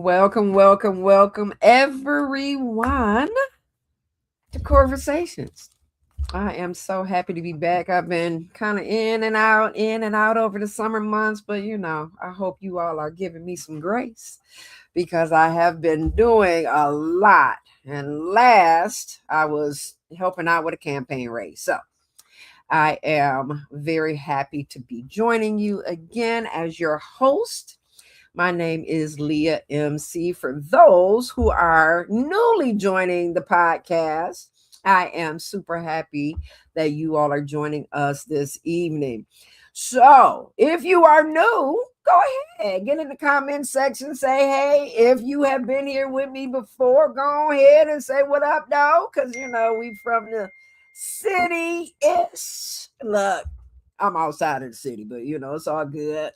Welcome, welcome, welcome, everyone to COREversations. I am so happy to be back. I've been kind of in and out over the summer months, but I hope you all are giving me some grace because I have been doing a lot. And last, I was helping out with a campaign race. So I am very happy to be joining you again as your host. My name is Leah MC. For those who are newly joining the podcast, I am super happy that you all are joining us this evening. So, if you are new, go ahead, get in the comment section, say hey. If you have been here with me before, go ahead and say what up, though, because we from the city ish. Look, I'm outside of the city, but it's all good.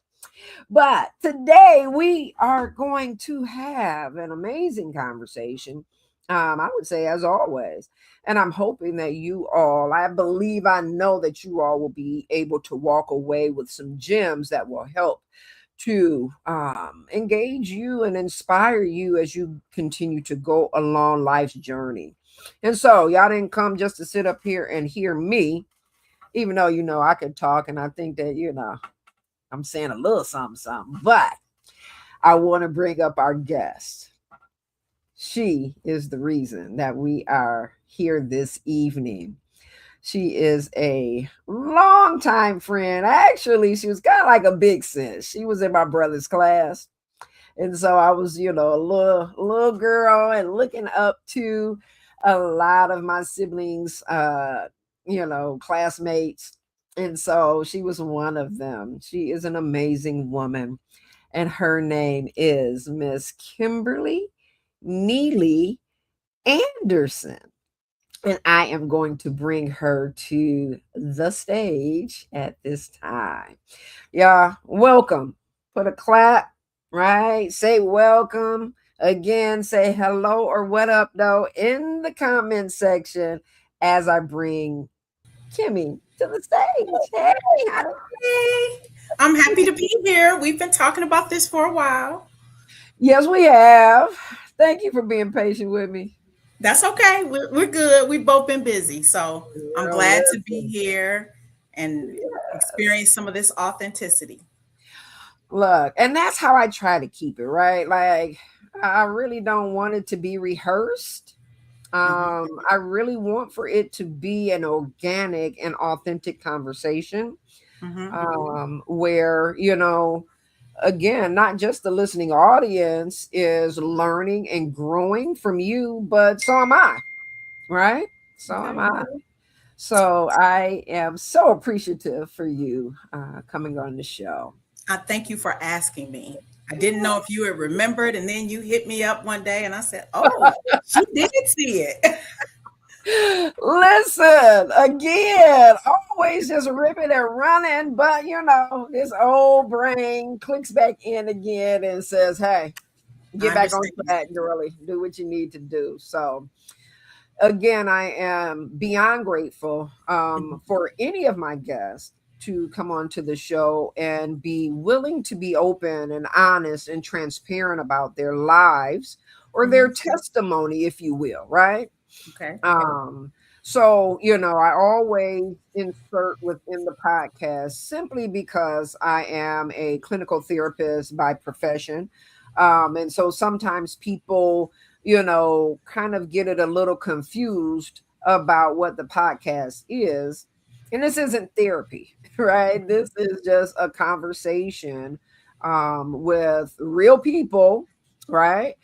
But today we are going to have an amazing conversation. I would say, as always. And I'm hoping that I believe, I know that you all will be able to walk away with some gems that will help to engage you and inspire you as you continue to go along life's journey. And so, y'all didn't come just to sit up here and hear me, even though, I could talk and I think that, I'm saying a little something, something, but I want to bring up our guest. She is the reason that we are here this evening. She is a longtime friend. Actually, she was kind of like a big sis. She was in my brother's class. And so I was, a little girl and looking up to a lot of my siblings, classmates. And so she was one of them. She is an amazing woman. And her name is Miss Kimberly Neely-Anderson. And I am going to bring her to the stage at this time. Yeah, welcome. Put a clap, right? Say welcome. Again, say hello or what up, though, in the comment section as I bring Kimmy to the stage. Hey, Hey, I'm happy to be here. We've been talking about this for a while. yes, we have. Thank you for being patient with me. That's okay. We're good. We've both been busy. So I'm Well, glad to be listen. here and Yes. experience some of this authenticity. Look, and that's how I try to keep it, right? Like, I really don't want it to be rehearsed. Hmm. I really want for it to be an organic and authentic conversation, Hmm. where, again, not just the listening audience is learning and growing from you, but so am I, right? So am Okay. I. So I am so appreciative for you coming on the show. I thank you for asking me. I didn't know if you had remembered, and then you hit me up one day, and I said, "Oh, she did see it." Listen, again, always just ripping and running, but this old brain clicks back in again and says, hey, I get back on understand. track, girlie. Do what you need to do. So again, I am beyond grateful for any of my guests to come onto the show and be willing to be open and honest and transparent about their lives or their Hmm. testimony, if you will, right? Okay. Um, so, I always insert within the podcast simply because I am a clinical therapist by profession. And so sometimes people, kind of get it a little confused about what the podcast is. And this isn't therapy, right? This is just a conversation with real people, right?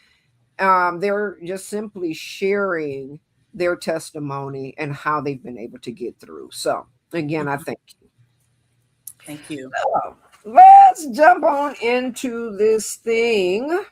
They're just simply sharing their testimony and how they've been able to get through. So, again, I Mhm. thank you. Thank you. So, let's jump on into this thing.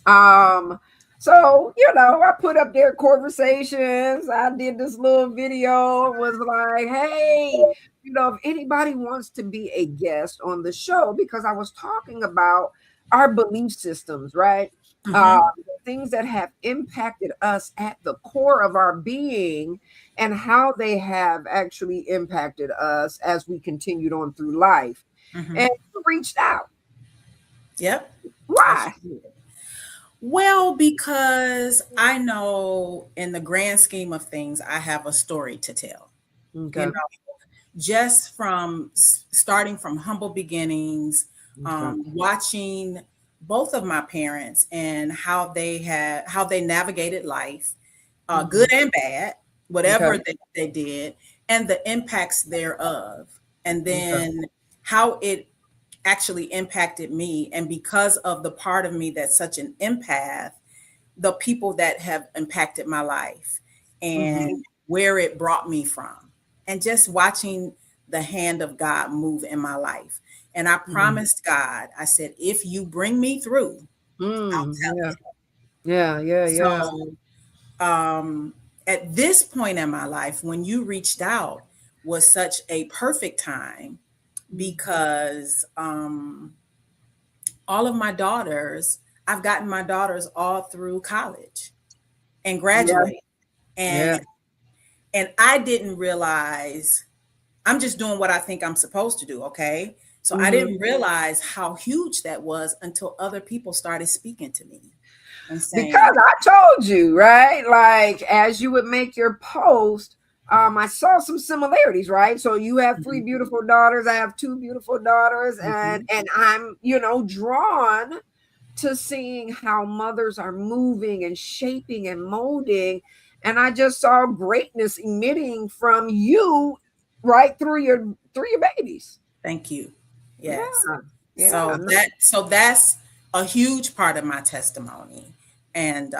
Um, so I put up their conversations. I did this little video. It was like, hey, if anybody wants to be a guest on the show, because I was talking about our belief systems, right? Hmm. Things that have impacted us at the core of our being and how they have actually impacted us as we continued on through life. Hmm. And you reached out. Yep. I Why? sure did. Well, because I know in the grand scheme of things, I have a story to tell. You Okay. know, just from starting from humble beginnings, Okay. watching both of my parents and how they navigated life, Hmm. good and bad, Okay. whatever they did, and the impacts thereof, and Okay. then how it actually impacted me. And because of the part of me that's such an empath, the people that have impacted my life Hmm. and where it brought me from, and just watching the hand of God move in my life. And I Hmm. promised God, I said, if you bring me through, I'll Mm, tell yeah. it. Yeah. Yeah. Yeah. So um, at this point in my life, when you reached out, was such a perfect time because all of my daughters, I've gotten my daughters all through college and Yeah. graduate. Yeah. And I didn't realize I'm just doing what I think I'm supposed to do, okay? So I Hmm. didn't realize how huge that was until other people started speaking to me and Because saying, I told you, right? Like as you would make your post, I saw some similarities, right? So you have three "Mhm, beautiful daughters. I have two beautiful daughters, and mhm, I'm, drawn to seeing how mothers are moving and shaping and molding. And I just saw greatness emitting from you right through your babies. thank you." Yes. Yeah. Yeah. So that's a huge part of my testimony. And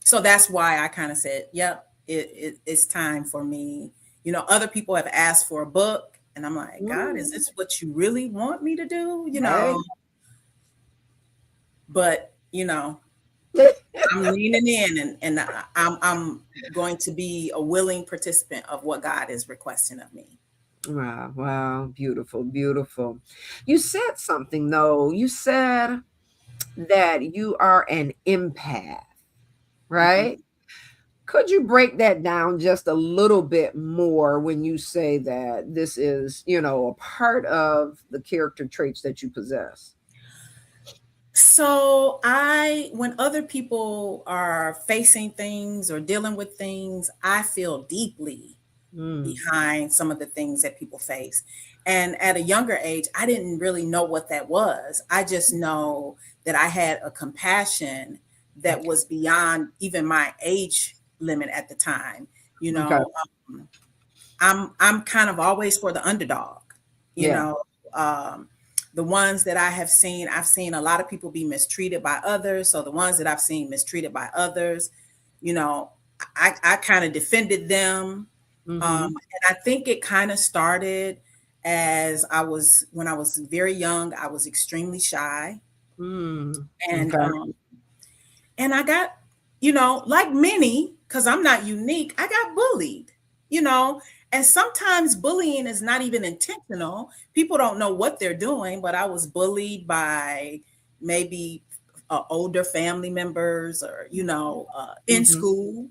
so that's why I kind of said, yep, it's time for me. You know, other people have asked for a book, and I'm like, God, is Mm, this what you really want me to do? You hey. know, but I'm leaning in, and I'm going to be a willing participant of what God is requesting of me. Wow, wow, beautiful, beautiful. You said something though. You said that you are an empath, Mhm. right? Could you break that down just a little bit more when you say that this is, a part of the character traits that you possess? So when other people are facing things or dealing with things, I feel deeply Mm, behind some of the things that people face. And at a younger age, I didn't really know what that was. I just know that I had a compassion that was beyond even my age limit at the time. You okay. know, I'm kind of always for the underdog. You Yeah. know, um, the ones that I've seen a lot of people be mistreated by others. So the ones that I've seen mistreated by others, you know, I kind of defended them. Mm-hmm. And I think it kind of started when I was very young. I was extremely shy, Mm, and okay. I got, like many, because I'm not unique, I got bullied, you know, and sometimes bullying is not even intentional. People don't know what they're doing, but I was bullied by maybe older family members or, in Mm-hmm. school,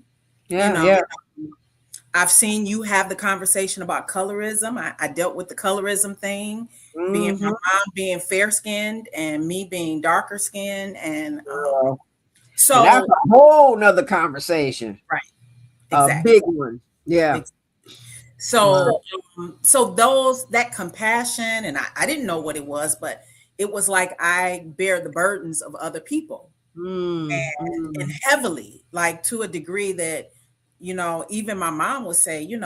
you Yeah, know. yeah. I've seen you have the conversation about colorism. I dealt with the colorism thing, being my Mm-hmm. mom being fair skinned and me being darker skinned. And And that's so, a whole nother conversation. right. A Exactly. big one. Yeah. Ex- Wow. So, that compassion, and I didn't know what it was, but it was like I bear the burdens of other people, Mm, and mm. heavily, like to a degree that, even my mom would say, you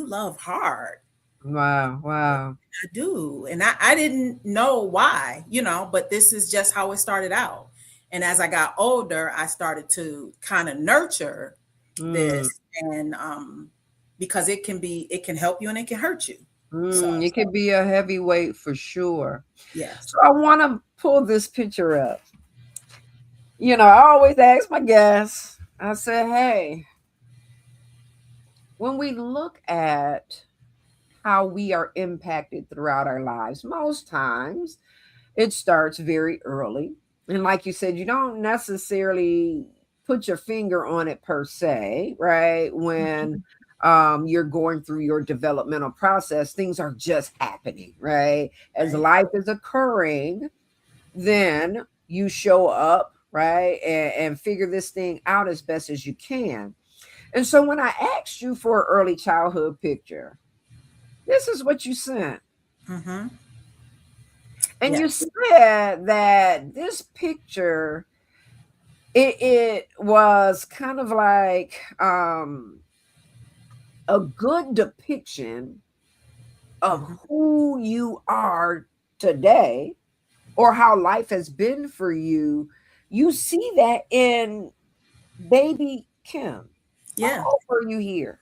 love hard. Wow, wow. I do. And I didn't know why, but this is just how it started out. And as I got older, I started to kind of nurture Mm, this, and because it can help you and it can hurt you. So, it could be a heavyweight for sure. yes. So I want to pull this picture up. I always ask my guests, I said, hey, when we look at how we are impacted throughout our lives, most times it starts very early. And like you said, you don't necessarily put your finger on it per se, right? When Mhm. you're going through your developmental process, things are just happening, right? As Right. life is occurring, then you show up right? And figure this thing out as best as you can. And so when I asked you for an early childhood picture, this is what you sent. Mm-hmm. And you Yes. said that this picture, it was kind of like a good depiction of Mm-hmm. who you are today or how life has been for you. You see that in baby Kim. How Yeah. old were you here?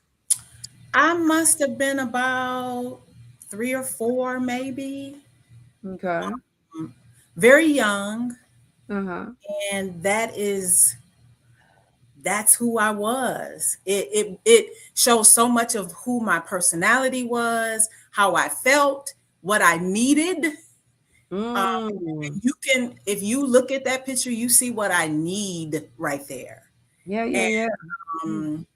I must have been about 3 or 4, maybe. Okay. Mm, very young. Uh-huh. And that's who I was. It shows so much of who my personality was, how I felt, what I needed. Mm. You can, if you look at that picture, you see what I need right there. Yeah, yeah, And yeah. Mm. um,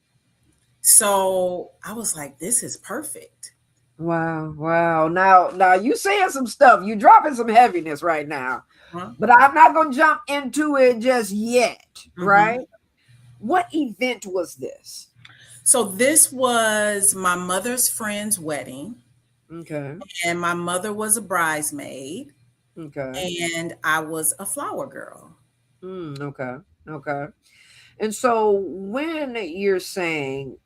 so I was like, this is perfect. Wow, wow. Now you saying some stuff. You dropping some heaviness right now. Huh? But I'm not gonna jump into it just yet, Hmm. right? What event was this? So this was my mother's friend's wedding, Okay. and my mother was a bridesmaid, Okay. and I was a flower girl. Okay. Okay. And so when you're saying,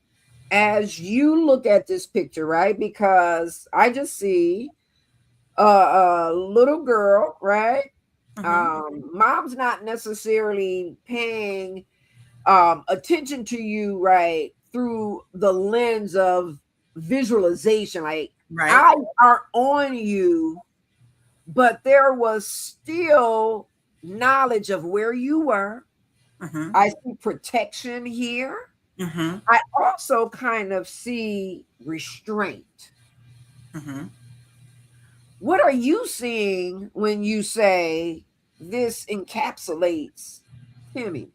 as you look at this picture, right? Because I just see a little girl, right? Hmm. Mom's not necessarily paying attention to you, right, through the lens of visualization. Like Right. eyes are on you, but there was still knowledge of where you were. Hmm. I see protection here. Hmm. I also kind of see restraint. Hmm. What are you seeing when you say this encapsulates Kimmy?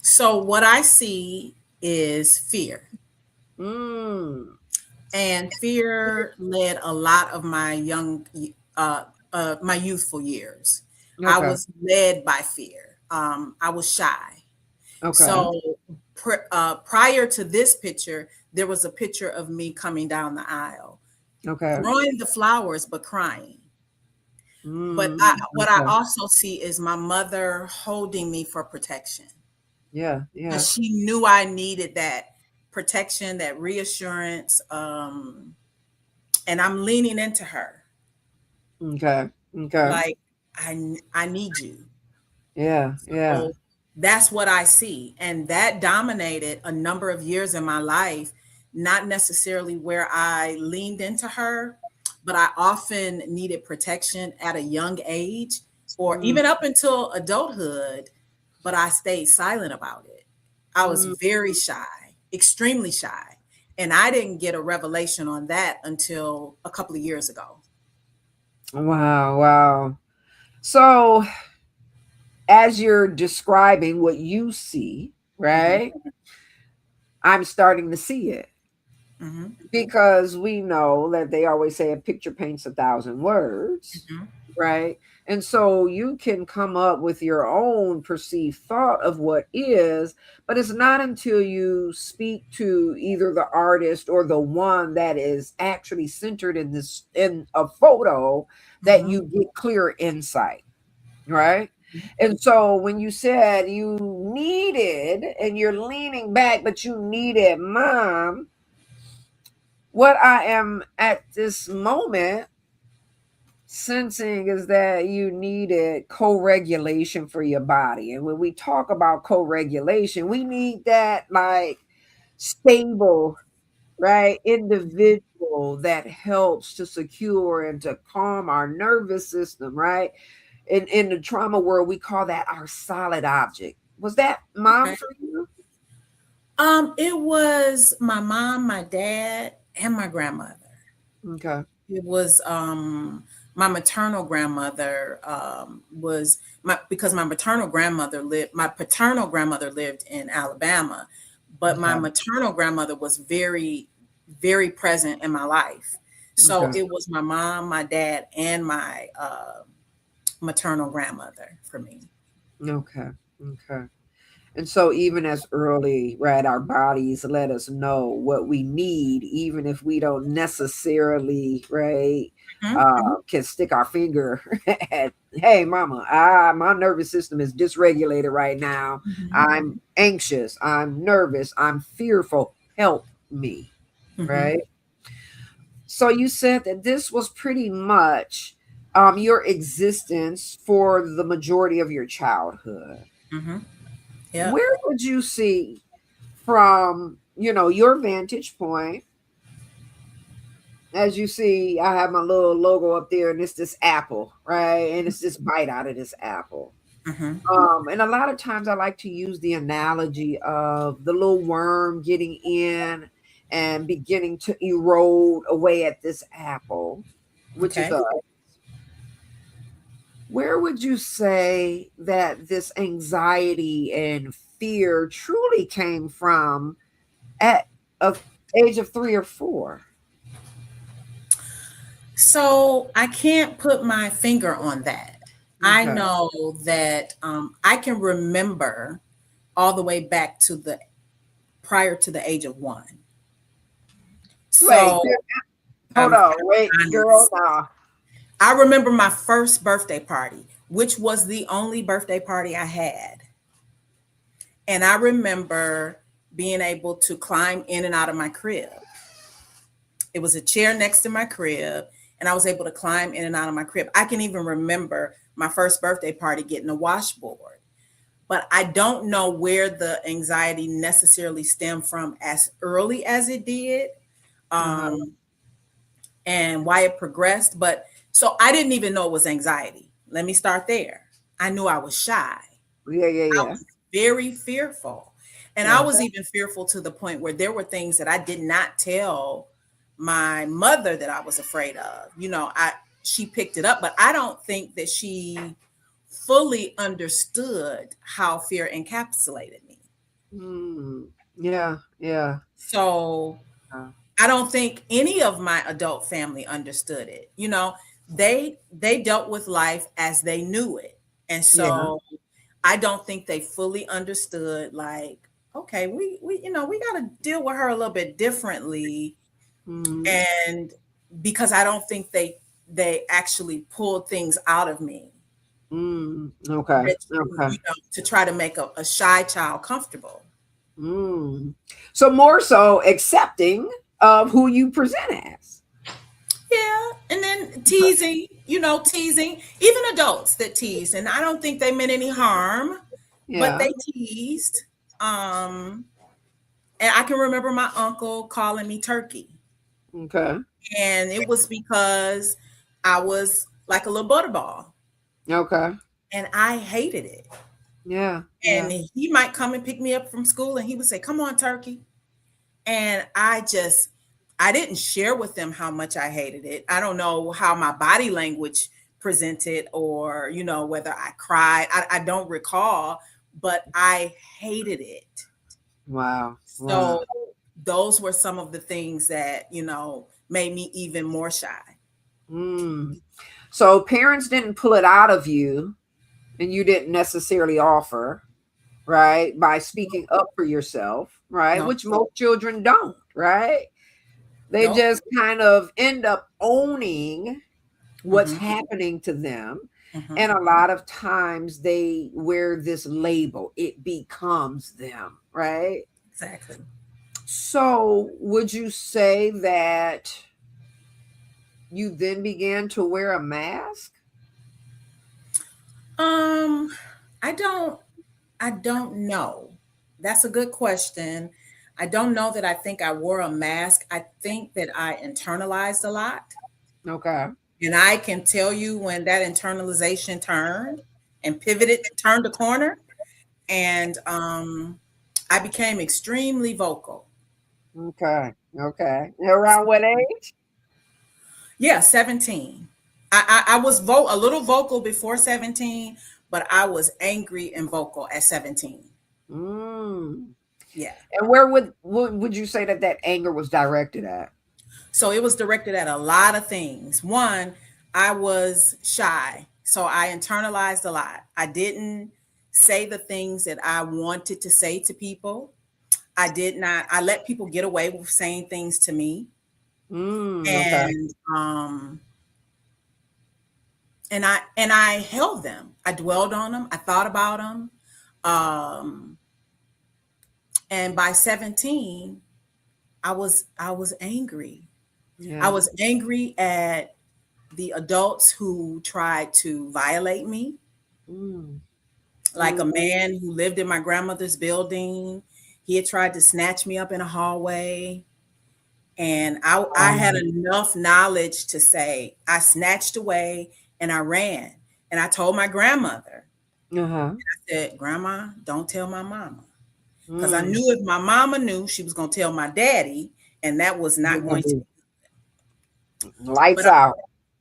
So what I see is fear. Mm, And fear led a lot of uh, my youthful years. I okay. was led by fear. I was shy. Okay. So prior to this picture, there was a picture of me coming down the aisle, Okay. throwing the flowers, but crying. But what I Okay. also see is my mother holding me for protection, Yeah. Yeah. because she knew I needed that protection, that reassurance. And I'm leaning into her, Okay. Okay. like I need you. Yeah. Yeah. So that's what I see, and that dominated a number of years in my life. Not necessarily where I leaned into her, but I often needed protection at a young age, or Mm, even up until adulthood. But I stayed silent about it. I was mm. very shy, extremely shy, and I didn't get a revelation on that until a couple of years ago. Wow. Wow. So, as you're describing what you see, Hmm. right? I'm starting to see it Hmm. because we know that they always say a picture paints a thousand words, Hmm. right? And so you can come up with your own perceived thought of what is, but it's not until you speak to either the artist or the one that is actually centered in this in a photo that Hmm. you get clear insight, right? And so when you said you needed and you're leaning back, but you needed mom, what I am at this moment sensing is that you needed co-regulation for your body. And when we talk about co-regulation, we need that like stable, right, individual that helps to secure and to calm our nervous system, right? In the trauma world, we call that our solid object. Was that mom Okay. for you? It was my mom, my dad, and my grandmother. Okay. It was my maternal grandmother was my because my maternal grandmother lived my paternal grandmother lived in Alabama, but my Okay. maternal grandmother was very, very present in my life. So Okay. it was my mom, my dad, and my maternal grandmother for me. Okay. Okay. And so, even as early, right, our bodies let us know what we need, even if we don't necessarily, right, Mhm, can stick our finger at, hey, mama, my nervous system is dysregulated right now. mhm, I'm anxious. I'm nervous. I'm fearful. Help me, mhm, right? So, you said that this was pretty much your existence for the majority of your childhood. mhm. Yep. Where would you see from your vantage point, as you see, I have my little logo up there, and it's this apple, right, and it's this bite out of this apple. Mhm. And a lot of times I like to use the analogy of the little worm getting in and beginning to erode away at this apple, which is Okay. a where would you say that this anxiety and fear truly came from at a age of 3 or 4? So I can't put my finger on that. I Okay. know that I can remember all the way back to the prior to the age of 1. Wait, So hold I'm on. Wait, girl. honest. Nah. I remember my first birthday party, which was the only birthday party I had. And I remember being able to climb in and out of my crib. It was a chair next to my crib, and I was able to climb in and out of my crib. I can even remember my first birthday party getting a washboard. But I don't know where the anxiety necessarily stemmed from as early as it did, Uh-huh. um, and why it progressed. But so I didn't even know it was anxiety. Let me start there. I knew I was shy. Yeah, yeah, I yeah. was very fearful. And I Okay. was even fearful to the point where there were things that I did not tell my mother that I was afraid of. She picked it up, but I don't think that she fully understood how fear encapsulated me. Hmm. Yeah, yeah. So Uh, I don't think any of my adult family understood it. They dealt with life as they knew it. And yeah. so I don't think they fully understood, like, okay, we got to deal with her a little bit differently. Hmm. And because I don't think they actually pulled things out of me Mm. Okay. that Okay. to try to make a shy child comfortable. Mm. So more so accepting of who you present as. Yeah, and then teasing, teasing, even adults that tease, and I don't think they meant any harm, but Yeah. they teased. Um, and I can remember my uncle calling me turkey, Okay. and it was because I was like a little butterball, Okay. and I hated it. Yeah. And Yeah. he might come and pick me up from school, and he would say, "Come on, turkey," and I didn't share with them how much I hated it. I don't know how my body language presented, or whether I cried. I don't recall, but I hated it. Wow. Wow. So those were some of the things that made me even more shy. Mm. So parents didn't pull it out of you, and you didn't necessarily offer, right? By speaking up for yourself, right? No, Which most children don't, right? They no. just kind of end up owning what's Hmm. happening to them. Hmm. And a lot of times they wear this label, it becomes them, right? Exactly. So, would you say that you then began to wear a mask? Um, I don't. I don't know. That's a good question. I don't know that I think I wore a mask. I think that I internalized a lot. Okay. And I can tell you when that internalization turned and pivoted, turned the corner, and I became extremely vocal. Okay. Okay. Around what age? Yeah, 17. I was a little vocal before 17, but I was angry and vocal at 17. Mm. Yeah. And where would you say that that anger was directed at? So it was directed at a lot of things. One, I was shy. So I internalized a lot. I didn't say the things that I wanted to say to people. I did not. I let people get away with saying things to me, Okay. and I held them. I dwelled on them. I thought about them. Um, and by 17, I was angry. I Yeah. was angry at the adults who tried to violate me, Mm. like a Mm. man who lived in my grandmother's building. He had tried to snatch me up in a hallway. And I had enough knowledge to say, I snatched away and I ran. And I told my grandmother, Uh-huh. I said, Grandma, don't tell my mama. Because I Mm. knew if my mama knew, she was going to tell my daddy, and that was not You're gonna going to. be lights But out.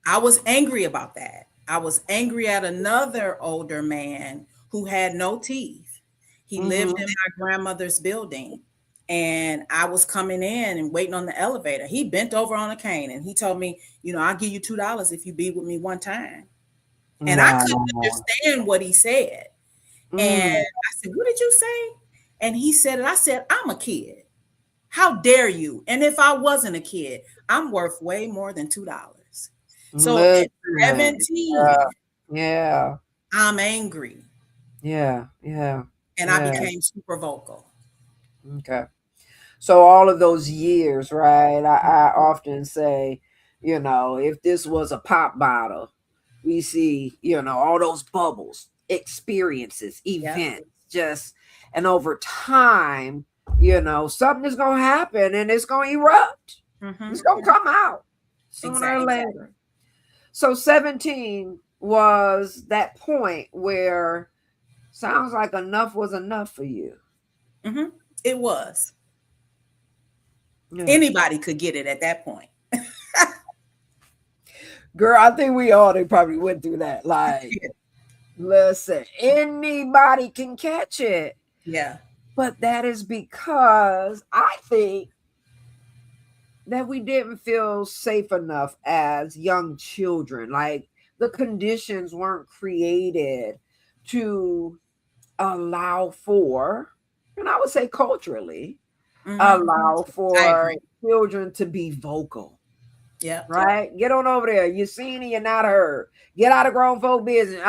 I was angry about that. I was angry at another older man who had no teeth. He lived Mm-hmm. in my grandmother's building, and I was coming in and waiting on the elevator. He bent over on a cane and he told me, I'll give you $2 if you be with me one time. And I couldn't Wow. understand what he said. And Mm. I said, What did you say? And he said it. I said, I'm a kid. How dare you? And if I wasn't a kid, I'm worth way more than $2. So at Listen. 17, Yeah. I'm angry Yeah. Yeah. and I Yeah. became super vocal. Okay. So all of those years, right? I often say, if this was a pop bottle, we see, all those bubbles, experiences, Yep. events, just and over time, something is gonna happen and it's gonna erupt. Hmm. It's gonna come out sooner or Exactly. later. So 17 was that point where sounds like enough was enough for you. Hmm. It was. Yeah. Anybody could get it at that point. Girl, I think we all they probably went through that. Like, listen, anybody can catch it. Yeah. But that is because I think that we didn't feel safe enough as young children. Like the conditions weren't created to allow for, and I would say culturally, Hmm. allow I for agree. children to be vocal. Yep. Right? Get on over there. You're seen and you're not heard. Get out of grown folk business.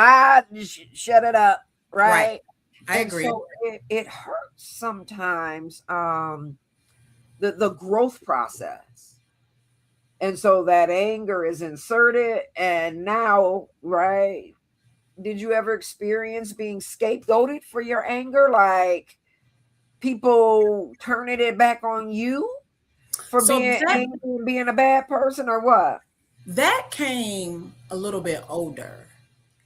Shut it up. Right. Right? I And agree. so it hurts sometimes the growth process. And so that anger is inserted. And now, right? Did you ever experience being scapegoated for your anger? Like people turning it back on you for So being that angry and being a bad person or what? that came a little bit older,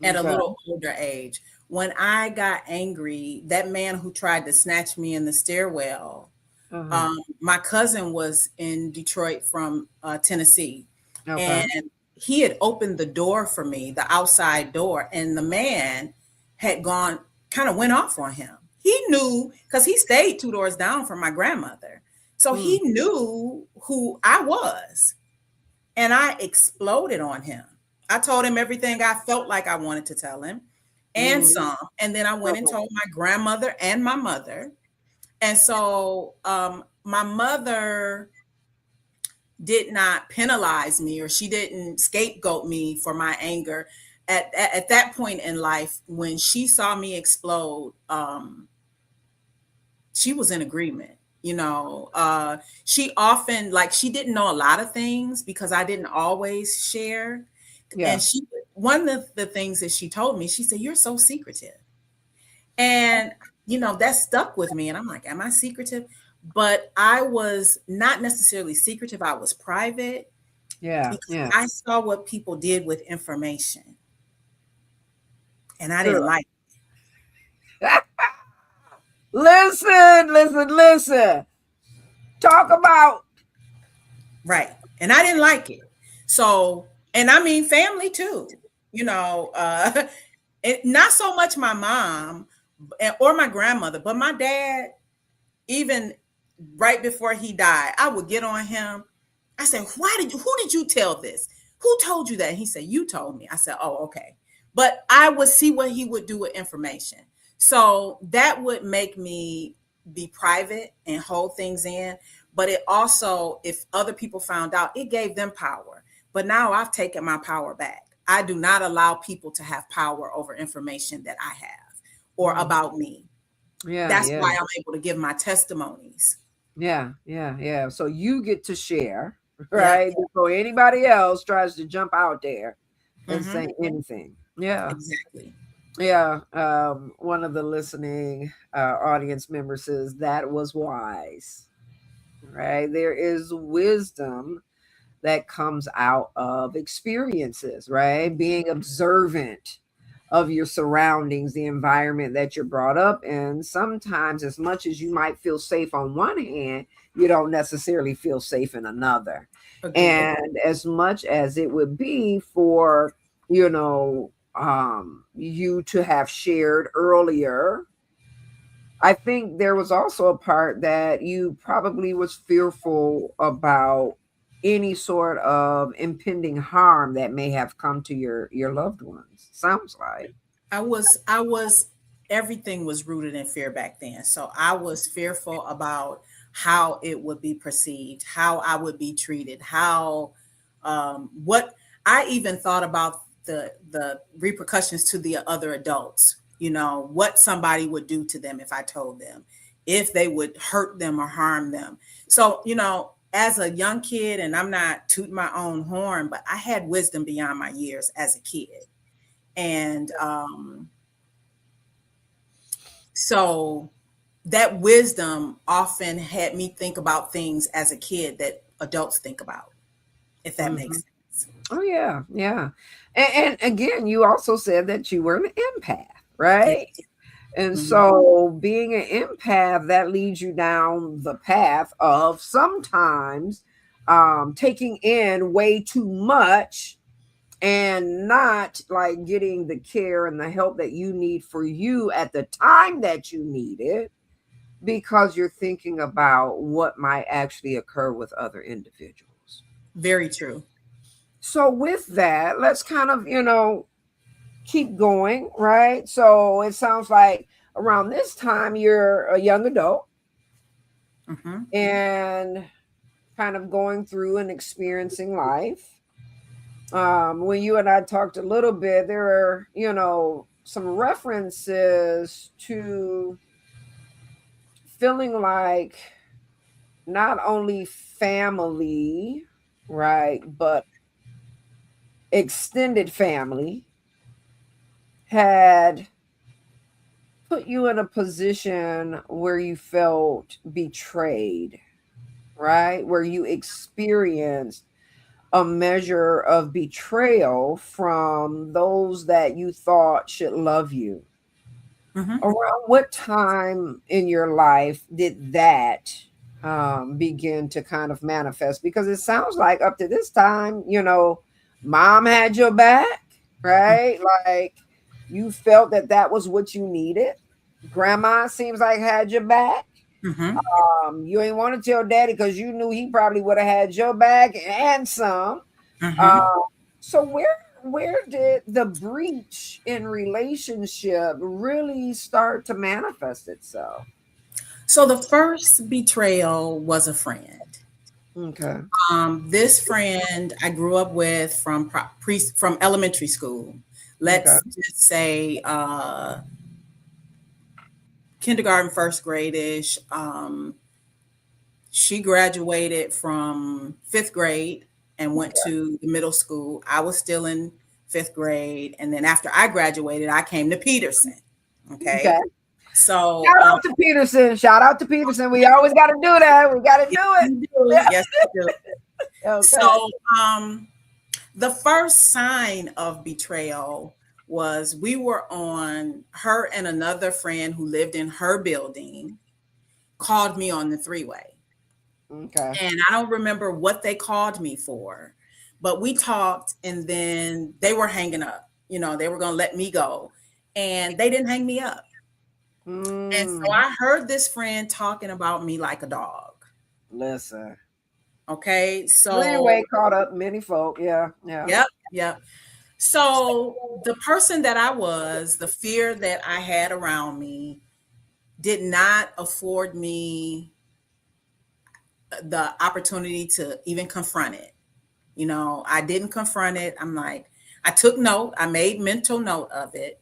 at a Okay. little older age. When I got angry, that man who tried to snatch me in the stairwell, Uh-huh. my cousin was in Detroit from Tennessee, Okay. and he had opened the door for me, the outside door, and the man had gone, kind of went off on him. He knew because he stayed two doors down from my grandmother. So Mm. he knew who I was, and I exploded on him. I told him everything I felt like I wanted to tell him and Mhm. some. And then I went and Okay. told my grandmother and my mother. And so my mother did not penalize me, or she didn't scapegoat me for my anger. At that point in life, when she saw me explode, she was in agreement. You know, she often, like, she didn't know a lot of things because I didn't always share. Yeah. And one of the things that she told me, she said, "You're so secretive." And, that stuck with me. And I'm like, am I secretive? But I was not necessarily secretive. I was private Yeah. because Yeah. I saw what people did with information and I didn't Girl. like Listen, listen, listen. Talk about it. Right. And I didn't like it. So, and I mean, family too, you know, not so much my mom or my grandmother, but my dad, even right before he died, I would get on him. I said, who did you tell this? Who told you that? He said, you told me. I said, oh, okay. But I would see what he would do with information. So that would make me be private and hold things in. But it also, if other people found out, it gave them power. But now I've taken my power back. I do not allow people to have power over information that I have or Mm. about me. Yeah, That's yeah, why I'm able to give my testimonies. yeah, yeah, yeah. So you get to share, Yep. right? Before anybody else tries to jump out there and Mm-hmm. say anything. Yeah. Exactly. Yeah, one of the listening audience members says that was wise, right? There is wisdom that comes out of experiences, right? Being observant of your surroundings, the environment that you're brought up in. Sometimes, as much as you might feel safe on one hand, you don't necessarily feel safe in another. Agreed. And as much as it would be for, you to have shared earlier, I think there was also a part that you probably was fearful about any sort of impending harm that may have come to your loved ones. Sounds like. I was everything was rooted in fear back then. So I was fearful about how it would be perceived, how I would be treated, how what I even thought about the repercussions to the other adults, what somebody would do to them if I told them, if they would hurt them or harm them. So, as a young kid, and I'm not tooting my own horn, but I had wisdom beyond my years as a kid. And so that wisdom often had me think about things as a kid that adults think about, if that Mhm. makes sense. Oh yeah, yeah. And again, you also said that you were an empath, Yeah. right? And Mhm. so being an empath, that leads you down the path of sometimes taking in way too much and not like getting the care and the help that you need for you at the time that you need it, because you're thinking about what might actually occur with other individuals. Very true. So with that, let's kind of, keep going, right? So it sounds like around this time you're a young adult Hmm. and kind of going through and experiencing life. When you and I talked a little bit, there are, some references to feeling like not only family, right, but extended family had put you in a position where you felt betrayed, right? Where you experienced a measure of betrayal from those that you thought should love you. Hmm. Around what time in your life did that begin to kind of manifest? Because it sounds like up to this time, mom had your back, right? Like you felt that that was what you needed. Grandma seems like had your back. Hmm. You ain't want to tell daddy because you knew he probably would have had your back and some. Hmm. Um, so where did the breach in relationship really start to manifest itself? So the first betrayal was a friend. Okay. This friend I grew up with from elementary school. Okay. Let's just say kindergarten, first grade-ish. She graduated from fifth grade and went Okay. to the middle school. I was still in fifth grade. And then after I graduated, I came to Peterson. Okay. Okay. So, Shout out to Peterson. Shout out to Peterson. We always got to do that. We got to yes, do you do. it. Yes, you do. Okay. So, the first sign of betrayal was we were on her and another friend who lived in her building called me on the three-way. Okay. And I don't remember what they called me for, but we talked and then they were hanging up. They were going to let me go and they didn't hang me up. And so Mm, I heard this friend talking about me like a dog. listen. Okay. So, Three-way caught up many folk. Yeah. Yeah. yep, yep. So the person that I was, the fear that I had around me did not afford me the opportunity to even confront it. I didn't confront it. I'm like, I took note, I made mental note of it.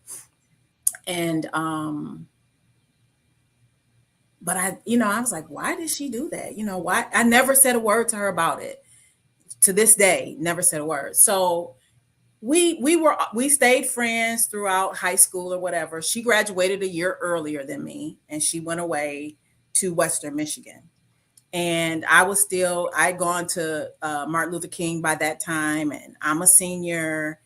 And but I was like, why did she do that? Why? I never said a word to her about it. To this day, never said a word. So we stayed friends throughout high school or whatever. She graduated a year earlier than me, and she went away to Western Michigan. And I'd gone to Martin Luther King by that time, and I'm a senior.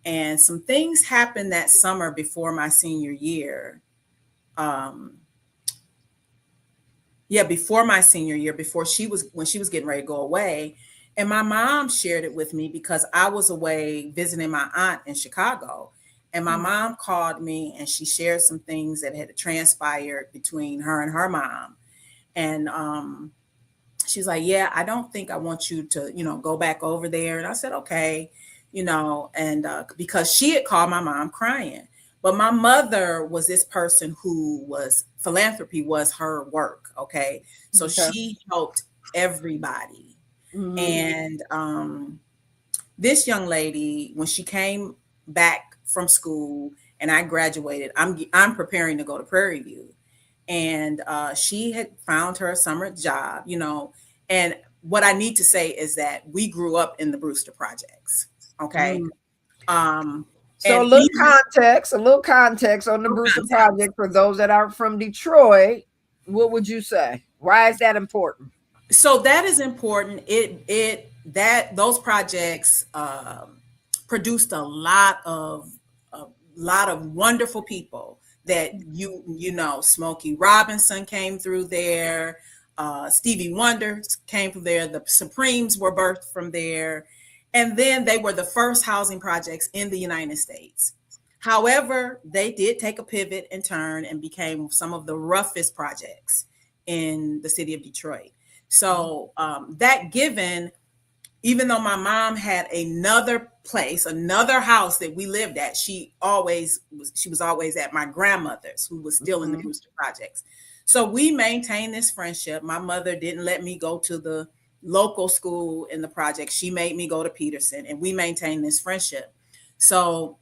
And some things happened that summer before my senior year. Um, yeah, before my senior year, when she was getting ready to go away. And my mom shared it with me because I was away visiting my aunt in Chicago. And my mom called me and she shared some things that had transpired between her and her mom. And she's like, yeah, I don't think I want you to, go back over there. And I said, okay, and because she had called my mom crying. But my mother was this person who was philanthropy was her work. Okay. So Okay. she helped everybody. Mm-hmm. And this young lady, when she came back from school and I graduated, I'm preparing to go to Prairie View. And she had found her a summer job, and what I need to say is that we grew up in the Brewster projects. Okay. Mm. Um, So and even a little context on the Brewster Project for those that aren't from Detroit. What would you say? Why is that important? so that is important. That those projects produced a lot of wonderful people that Smokey Robinson came through there, Stevie Wonder came from there, the Supremes were birthed from there, and then they were the first housing projects in the United States. However, they did take a pivot and turn and became some of the roughest projects in the city of Detroit. So that given, even though my mom had another place, another house that we lived at, she was always at my grandmother's, who was still in the Mm-hmm. Brewster projects. So we maintained this friendship. My mother didn't let me go to the local school in the project. She made me go to Peterson, and we maintained this friendship. So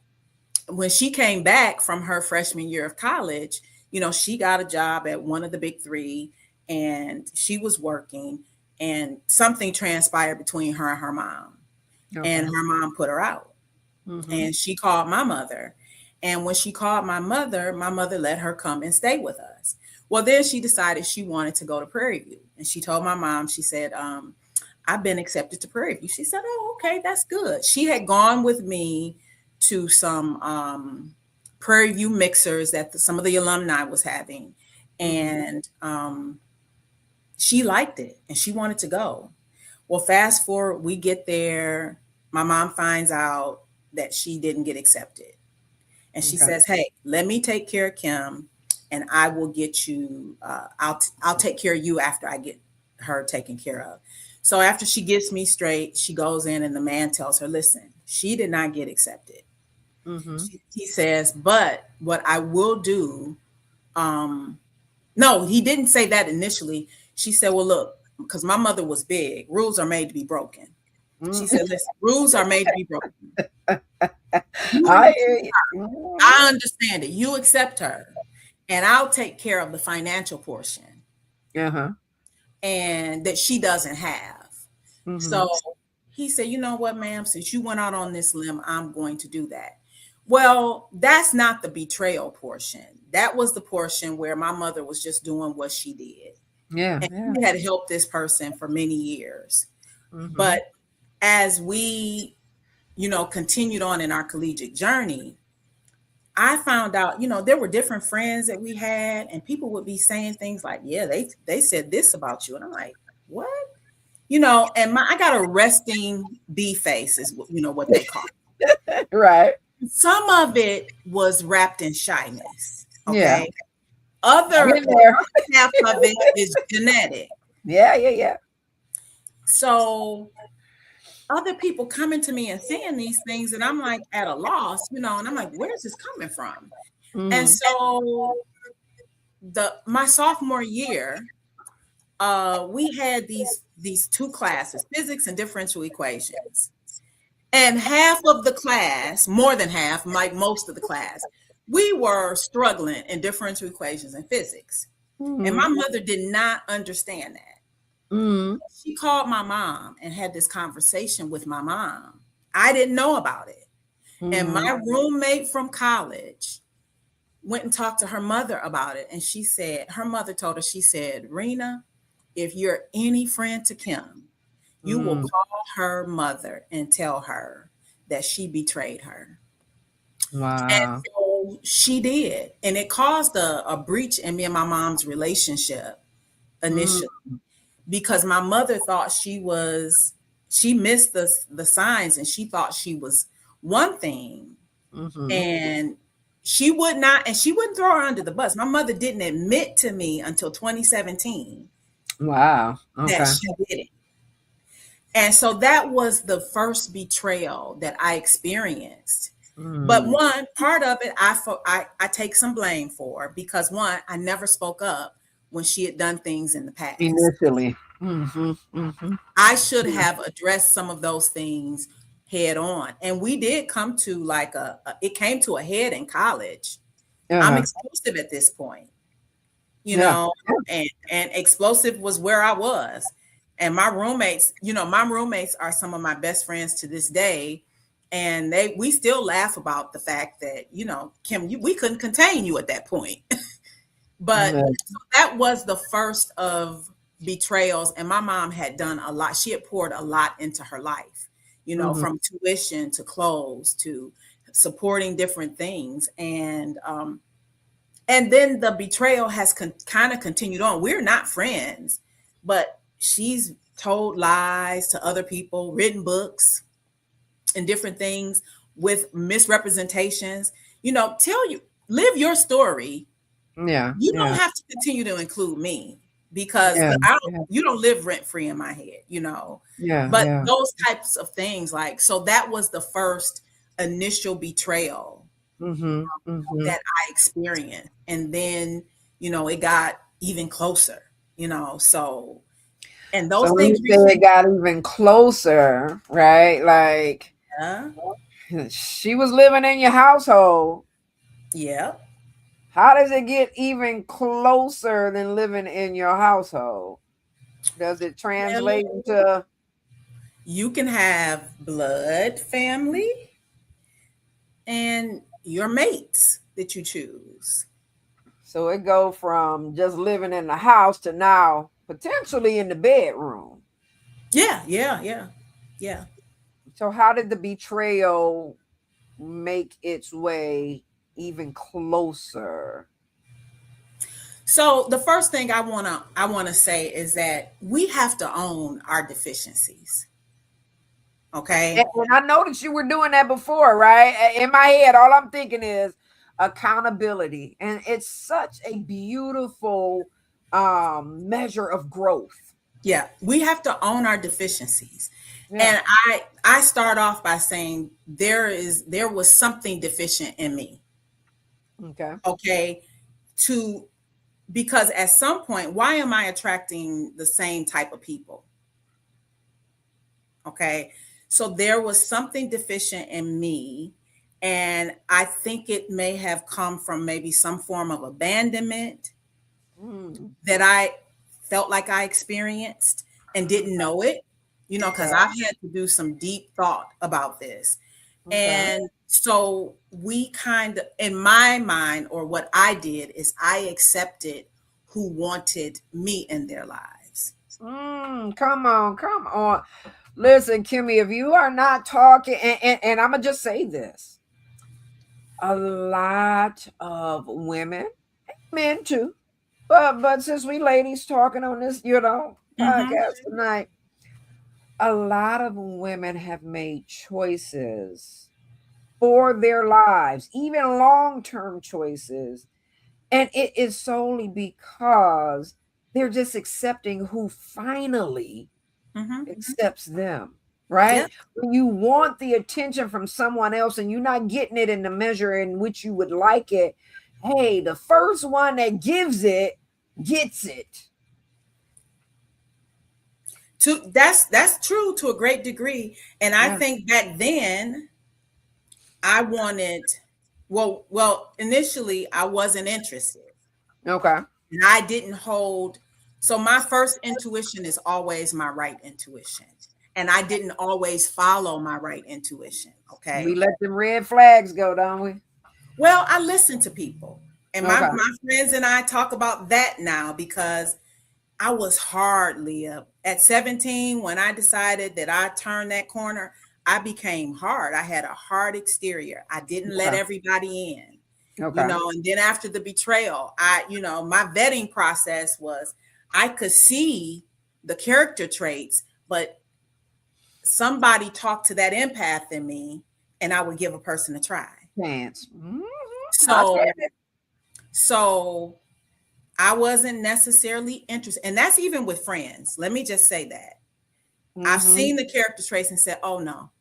when she came back from her freshman year of college, she got a job at one of the big three, and she was working, and something transpired between her and her mom. And Okay. her mom put her out. Mm-hmm. And she called my mother. And when she called my mother let her come and stay with us. Well, then she decided she wanted to go to Prairie View. And she told my mom, she said, I've been accepted to Prairie View. She said, oh, okay, that's good. She had gone with me to some Prairie View mixers that some of the alumni was having. Mm-hmm. And she liked it and she wanted to go. Well, fast forward, we get there. My mom finds out that she didn't get accepted. And she Okay. says, hey, let me take care of Kim and I will get you, I'll take care of you after I get her taken care of. So after she gets me straight, she goes in and the man tells her, listen, she did not get accepted. Mm-hmm. He says, but what I will do, um, no, he didn't say that initially. She said, well, look, because my mother was big, rules are made to be broken. She Mm-hmm. said, listen, rules are made to be broken. I You, hear you. Mm-hmm. I understand it. You accept her, and I'll take care of the financial portion, Uh-huh. and that she doesn't have. Mm-hmm. So he said, you know what, ma'am, since you went out on this limb, I'm going to do that. Well, that's not the betrayal portion. That was the portion where my mother was just doing what she did. Yeah. And Yeah. she had helped this person for many years. Mm-hmm. But as we, continued on in our collegiate journey, I found out, there were different friends that we had, and people would be saying things like, yeah, they said this about you. And I'm like, what? And I got a resting bee face is what they call Right. it. Some of it was wrapped in shyness. Yeah. Okay. I've The been there. other half of it is genetic. Yeah. Yeah. Yeah. So other people coming to me and saying these things, and I'm like at a loss, and I'm like, where's this coming from? And Mm-hmm. so the my sophomore year, we had these two classes, physics and differential equations. And half of the class, more than half, like most of the class, we were struggling in differential equations and physics. And my Mm-hmm. mother did not understand that. Mm-hmm. She called my mom and had this conversation with my mom. I didn't know about it. And Mm-hmm. my roommate from college went and talked to her mother about it. And she said, her mother told her, she said, Rena, if you're any friend to Kim, you will Mm-hmm. call her mother and tell her that she betrayed her. And Wow. so she did. And it caused a breach in me and my mom's relationship initially, because my mother thought she missed the signs, and she thought she was one thing, Mm-hmm. and she would not, and she wouldn't throw her under the bus. My mother didn't admit to me until 2017 Wow. that Okay. she did it. And so that was the first betrayal that I experienced. But Mm. one part of it, I take some blame for, because one, I never spoke up when she had done things in the past. Initially. Mm-hmm. Mm-hmm. I should Yeah. have addressed some of those things head on. And we did come to like it came to a head in college. I'm Uh-huh. explosive at this point, you Yeah. know, and explosive was where I was. And my roommates are some of my best friends to this day. And we still laugh about the fact that, Kim, we couldn't contain you at that point. But Yeah. that was the first of betrayals. And my mom had done a lot. She had poured a lot into her life, Mm-hmm. from tuition to clothes to supporting different things. And then the betrayal has kind of continued on. We're not friends, but she's told lies to other people, written books and different things with misrepresentations. Tell you, live your story. Yeah. You don't Yeah. have to continue to include me, because Yeah. I don't, Yeah. you don't live rent free in my head. Yeah. But Yeah. those types of things, like, so that was the first initial betrayal Mm-hmm. Mm-hmm. that I experienced. And then, it got even closer, so, and So those when you things say it got even closer, right? Like yeah, she was living in your household. yeah. How does it get even closer than living in your household? Does it Well, translate into you can have blood family and your mates that you choose. so it go from just living in the house to now potentially in the bedroom? Yeah, yeah, yeah, yeah. So how did the betrayal make its way even closer? So the first thing I wanna say is that we have to own our deficiencies. Okay. And I noticed you were doing that before, right? In my head, all I'm thinking is accountability. And it's such a beautiful measure of growth. Yeah, we have to own our deficiencies. Yeah. And I start off by saying there was something deficient in me. Okay. Okay. To Because at some point, why am I attracting the same type of people? Okay. So there was something deficient in me. And I think it may have come from maybe some form of abandonment Mm, that I felt like I experienced and didn't know it, because okay. I've had to do some deep thought about this. Okay. And so we kind of, in my mind, or what I did is I accepted who wanted me in their lives. Come on. Come on. Listen, Kimmy, if you are not talking, and I'm going to just say this, a lot of women, men too, but since we ladies talking on this, Mm-hmm. podcast tonight, a lot of women have made choices for their lives, even long-term choices, and it is solely because they're just accepting who finally Mm-hmm. accepts them. right? Yep. When you want the attention from someone else and you're not getting it in the measure in which you would like it, hey, the first one that gives it gets it. That's true to a great degree. And I Yeah. think back then I wanted, initially I wasn't interested. Okay. And I didn't hold, so my first intuition is always my right intuition. And I didn't always follow my right intuition. We Okay. let them red flags go, don't we? Well, I listen to people. And Okay. my friends and I talk about that now because I was hard, Leah. At 17, when I decided that I turned that corner, I became hard. I had a hard exterior. I didn't let Okay. everybody in, Okay. and then after the betrayal, my vetting process was I could see the character traits, but somebody talked to that empath in me and I would give a person a try. Chance. I So, get it. so I wasn't necessarily interested. And that's even with friends. Let me just say that. I've Mm-hmm. seen the character traits and said, oh no,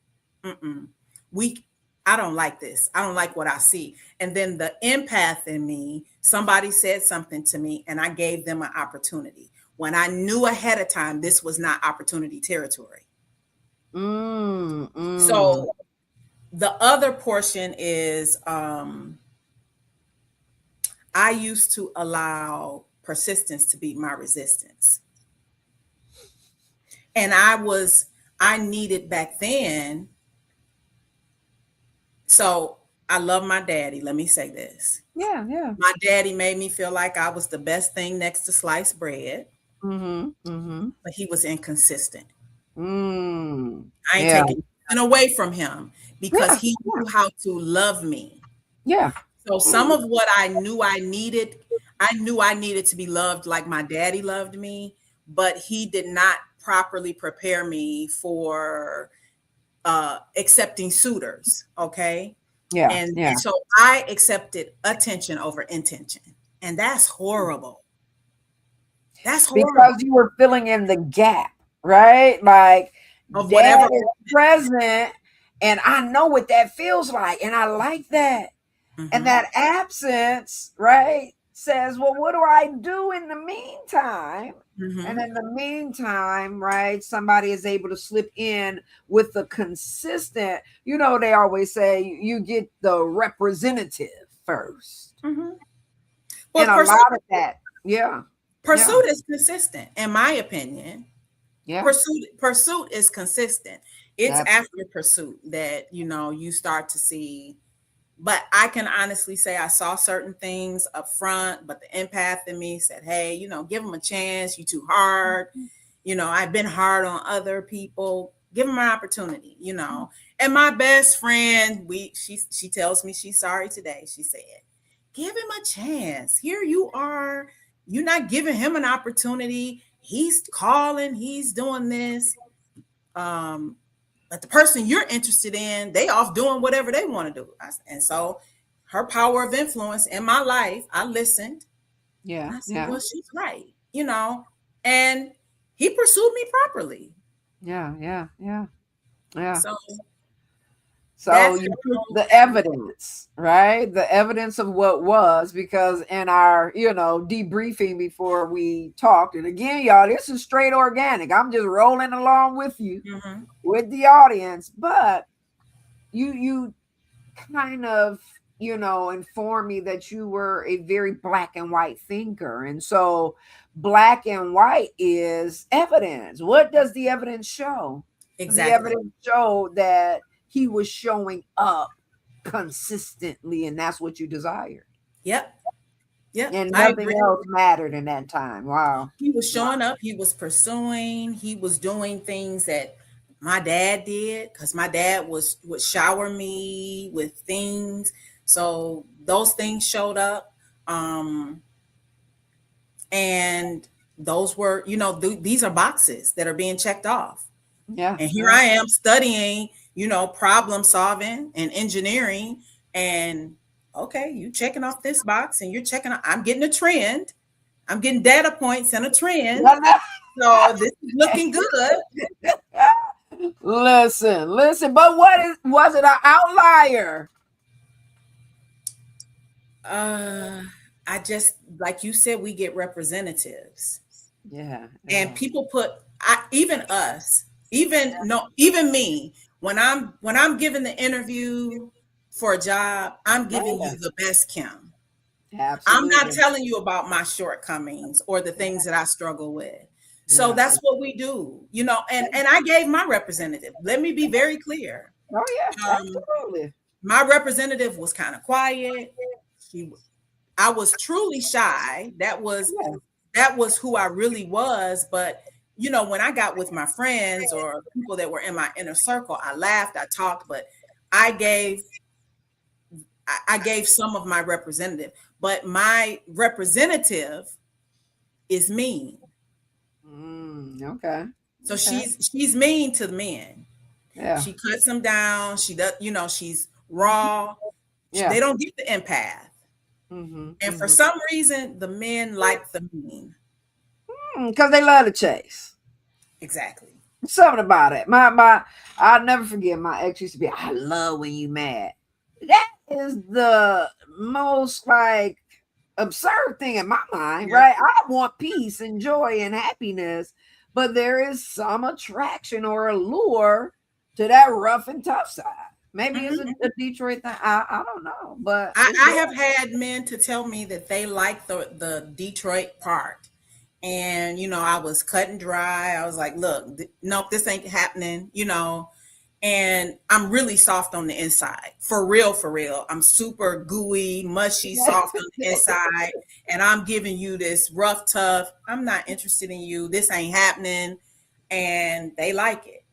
mm-mm. we I don't like this. I don't like what I see. And then the empath in me, somebody said something to me and I gave them an opportunity when I knew ahead of time this was not opportunity territory. Mm, mm. So the other portion is I used to allow persistence to beat my resistance. And I needed back then. So I love my daddy. Let me say this. Yeah, yeah. My daddy made me feel like I was the best thing next to sliced bread, Mm-hmm. Mm-hmm. but he was inconsistent. Mm. I ain't Yeah. taking nothing away from him because Yeah. he Yeah. knew how to love me. Yeah. So some of what I knew I needed to be loved like my daddy loved me, but he did not properly prepare me for accepting suitors. Okay. Yeah. And Yeah. so I accepted attention over intention. And that's horrible. That's Because horrible. you were filling in the gap, right? Like Of dad whatever. is present and I know what that feels like and I like that. And Mhm. that absence, right, says, well, what do I do in the meantime? And Mhm. in the meantime, right, somebody is able to slip in with the consistent, they always say you get the representative first. Mhm. And Well, a lot of that, yeah, yeah, pursuit is consistent, in my opinion. yeah, Pursuit is consistent. It's absolutely. after pursuit that you start to see. But I can honestly say I saw certain things up front, but the empath in me said, "Hey, give them a chance. You too hard. I've been hard on other people. Give them an opportunity. And my best friend, she tells me she's sorry today. She said, "Give him a chance. Here you are. You're not giving him an opportunity. He's calling. He's doing this. Um, but the person you're interested in, they off doing whatever they want to do." And so, her power of influence in my life, I listened. Yeah, I said, yeah, "Well, she's right. And he pursued me properly. yeah, yeah, yeah, yeah. So So that's you took the evidence, right? The evidence of what was, because in our, debriefing before we talked, and again, y'all, this is straight organic. I'm just rolling along with you, Mhm. with the audience, but you kind of, informed me that you were a very black and white thinker. And so black and white is evidence. What does the evidence show? The Exactly. evidence showed that he was showing up consistently, and that's what you desired. Yep. Yep. And I nothing agree. else mattered in that time. Wow. He was Wow. showing up. He was pursuing. He was doing things that my dad did because my dad would shower me with things. So those things showed up. And those were, these are boxes that are being checked off. Yeah. And here Yeah. I am studying, problem solving and engineering. And okay, you checking off this box and you're checking, I'm getting a trend. I'm getting data points and a trend. So this is looking good. Listen. But was it an outlier? Uh, I just, like you said, we get representatives, Yeah, and yeah. people put, even us, even no, even me. When I'm giving the interview for a job, I'm Oh giving yeah, you the best, Kim. I'm not absolutely. telling you about my shortcomings or the things that I struggle with. So Yeah. that's what we do, and I gave my representative. Let me be very clear. Oh yeah, Um, absolutely. my representative was kind of quiet. She, I was truly shy. Yeah. That was who I really was. But when I got with my friends or people that were in my inner circle, I laughed, I talked, but I gave I gave some of my representative. But my representative is mean. Okay. So Okay. she's mean to the men. Yeah. She cuts them down. She does, she's raw. Yeah. They don't get the empath. Mm-hmm. And for Mm-hmm. some reason, the men like the mean. Because they love to chase. Exactly. Something about it. I'll never forget. My ex used to be. I love when you mad. That is the most like absurd thing in my mind, Yep. right? I want peace and joy and happiness, but there is some attraction or allure to that rough and tough side. Maybe it's Mhm. a Detroit thing. I don't know, but I, it's I there. have had men to tell me that they like the Detroit part. And, I was cut and dry. I was like, look, nope, this ain't happening, and I'm really soft on the inside. For real, for real. I'm super gooey, mushy, soft on the inside. And I'm giving you this rough, tough. I'm not interested in you. This ain't happening. And they like it.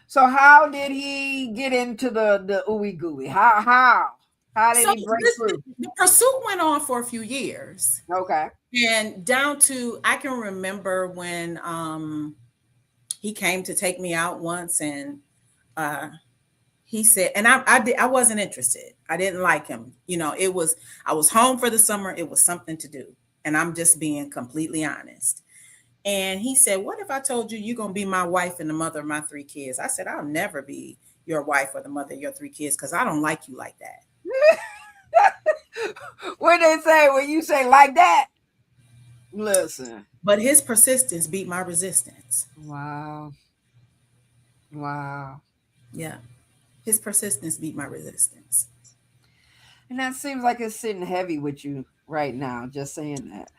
So how did he get into the ooey gooey? How did So he break through? the pursuit went on for a few years. Okay. And down to, I can remember when he came to take me out once, and uh he said, and I wasn't interested. I didn't like him. I was home for the summer. It was something to do. And I'm just being completely honest. And he said, what if I told you you're going to be my wife and the mother of my three kids? I said, I'll never be your wife or the mother of your three kids because I don't like you like that. What they say when you say like that? Listen. But his persistence beat my resistance. Wow. Wow. Yeah. His persistence beat my resistance. And that seems like it's sitting heavy with you right now, just saying that.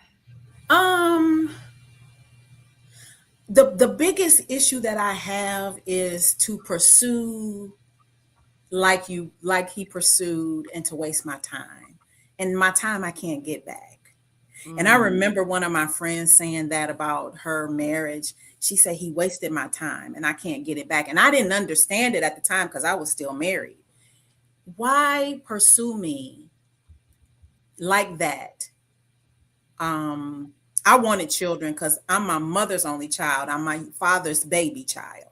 Um, the biggest issue that I have is to pursue like he pursued, and to waste my time. And my time I can't get back. And I Mm. remember one of my friends saying that about her marriage. She said he wasted my time and I can't get it back. And I didn't understand it at the time because I was still married. Why pursue me like that? Um, I wanted children because I'm my mother's only child. I'm my father's baby child.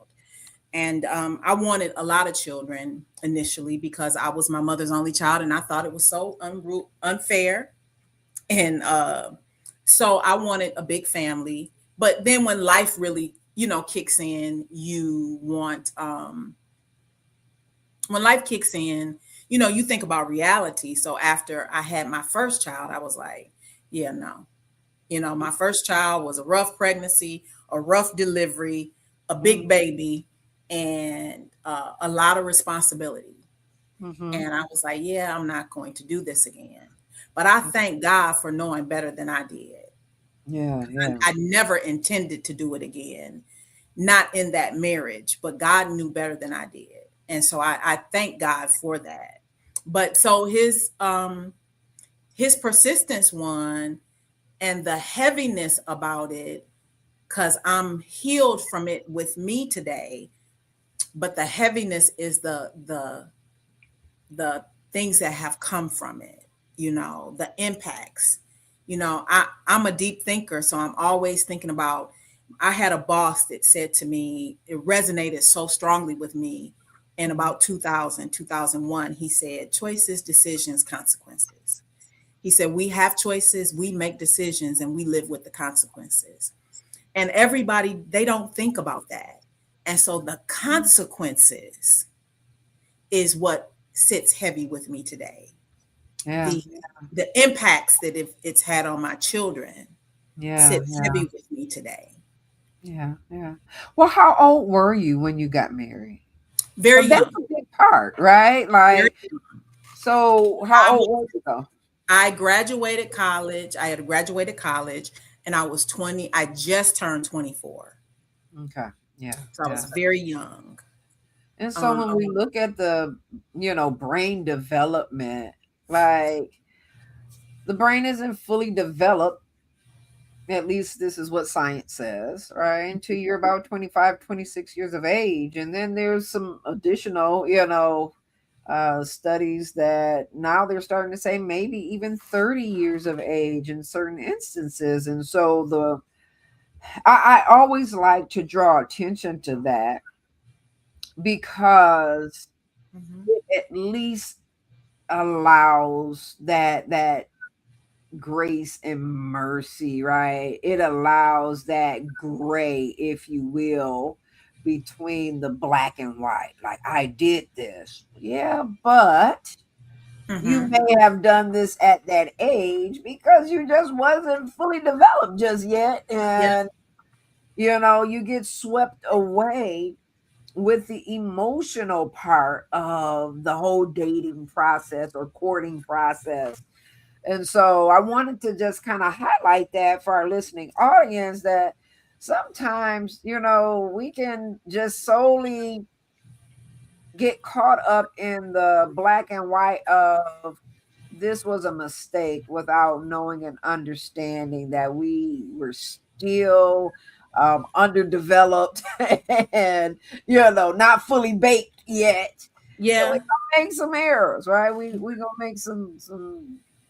And I wanted a lot of children initially because I was my mother's only child, and I thought it was so unfair. And so I wanted a big family. But then when life really, kicks in, when life kicks in, you think about reality. So after I had my first child, I was like, yeah, no. My first child was a rough pregnancy, a rough delivery, a big Mm. baby, and a lot of responsibility. Mm-hmm. And I was like, yeah, I'm not going to do this again. But I thank God for knowing better than I did. Yeah, yeah. I never intended to do it again, not in that marriage, but God knew better than I did. And so I thank God for that. But so his persistence won, and the heaviness about it, because I'm healed from it with me today. But the heaviness is the things that have come from it, the impacts. I'm a deep thinker, so I'm always thinking about. I had a boss that said to me, it resonated so strongly with me in Mhm. about 2000, 2001. He said, choices, decisions, consequences. He said, we have choices, we make decisions, and we live with the consequences. And everybody, they don't think about that. And so the consequences is what sits heavy with me today. Yeah. The the impacts that it's had on my children Yeah. sit Yeah. heavy with me today. Yeah. Yeah. Well, how old were you when you got married? Very Because that's young. a big part, right? Very Like, young. so how I old was were you though? I graduated college. I had graduated college and I was 20. I just turned 24. Okay. Yeah. So I Yeah. was very young. And so Um, when we look at the, brain development, like the brain isn't fully developed, at least this is what science says, right? Until you're about 25, 26 years of age. And then there's some additional, studies that now they're starting to say maybe even 30 years of age in certain instances. And so I always like to draw attention to that because mhm. it at least allows that grace and mercy, right? It allows that gray, if you will, between the black and white. Like, I did this. Yeah, but you Mhm. may have done this at that age because you just wasn't fully developed just yet. Yeah. And, you get swept away with the emotional part of the whole dating process or courting process. And so I wanted to just kind of highlight that for our listening audience that sometimes, we can just solely get caught up in the black and white of this was a mistake without knowing and understanding that we were still underdeveloped and not fully baked yet. So we Yeah. gonna make some errors, right? We gonna make some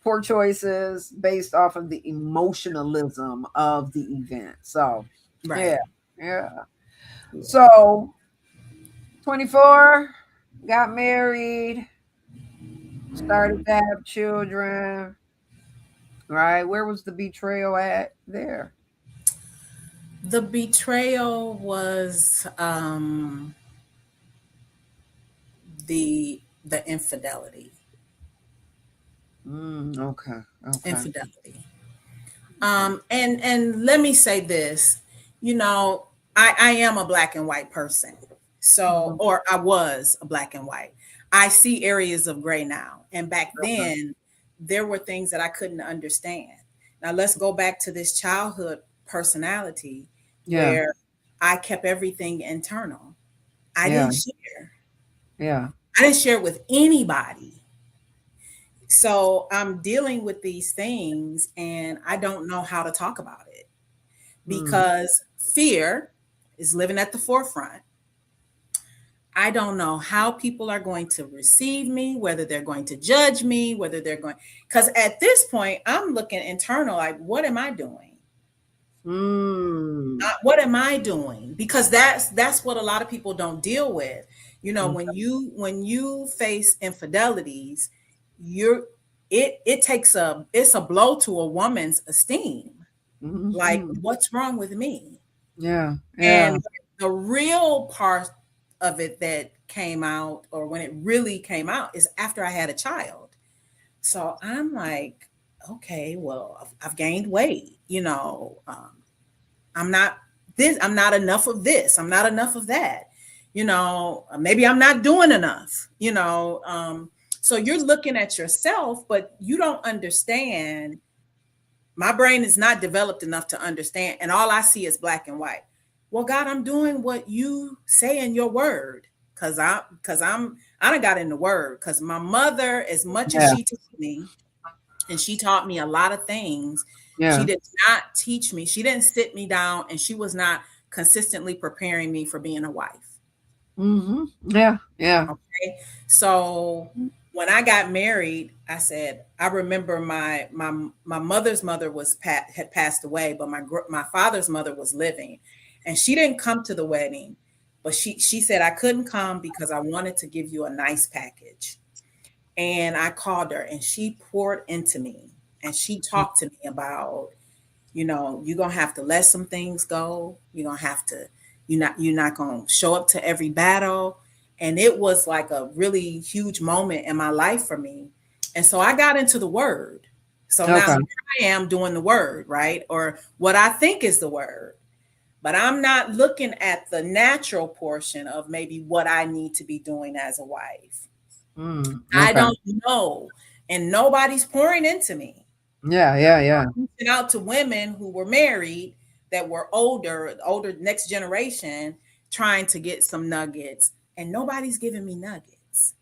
poor choices based off of the emotionalism of the event. So yeah, Right. yeah. Yeah. So 24, got married, started to have children, right? Where was the betrayal at there? The betrayal was the the infidelity. Okay, okay. Infidelity. And let me say this, you know, I am a black and white person. So, Mhm. or I was a black and white. I see areas of gray now. And back Okay. then, there were things that I couldn't understand. Now, let's go back to this childhood personality Yeah, where I kept everything internal. I yeah, didn't share. yeah. I didn't share with anybody. So I'm dealing with these things and I don't know how to talk about it Mm, because fear is living at the forefront. I don't know how people are going to receive me, whether they're going to judge me, whether they're going, because at this point, I'm looking internal like, what am I doing? mm, What am I doing? Because that's what a lot of people don't deal with. You know, mm, when you face infidelities, you're it takes it's a blow to a woman's esteem. Like, mhm. what's wrong with me? Yeah, yeah. And the real part of it that came out, or when it really came out, is after I had a child. So I'm like, okay, well, I've gained weight. I'm not this. I'm not enough of this. I'm not enough of that. Maybe I'm not doing enough. So you're looking at yourself, but you don't understand. My brain is not developed enough to understand, and all I see is black and white. Well, God, I'm doing what you say in your word, I done got in the word. Because my mother, as much as Yeah, she taught me, and she taught me a lot of things, she yeah. did not teach me. She didn't sit me down, and she was not consistently preparing me for being a wife. Yeah, yeah. Okay. So when I got married, I said, I remember my mother's mother had passed away, but my father's mother was living, and she didn't come to the wedding, but she said I couldn't come because I wanted to give you a nice package. And I called her and she poured into me, and she talked to me about, you're gonna have to let some things go. You're gonna have to You're not going to show up to every battle. And it was like a really huge moment in my life for me. And so I got into the word. So now Okay. here I am doing the word, right? Or what I think is the word. But I'm not looking at the natural portion of maybe what I need to be doing as a wife. I Okay. don't know. And nobody's pouring into me. Yeah, yeah, yeah. Reaching out to women who were married that were older next generation, trying to get some nuggets, and nobody's giving me nuggets.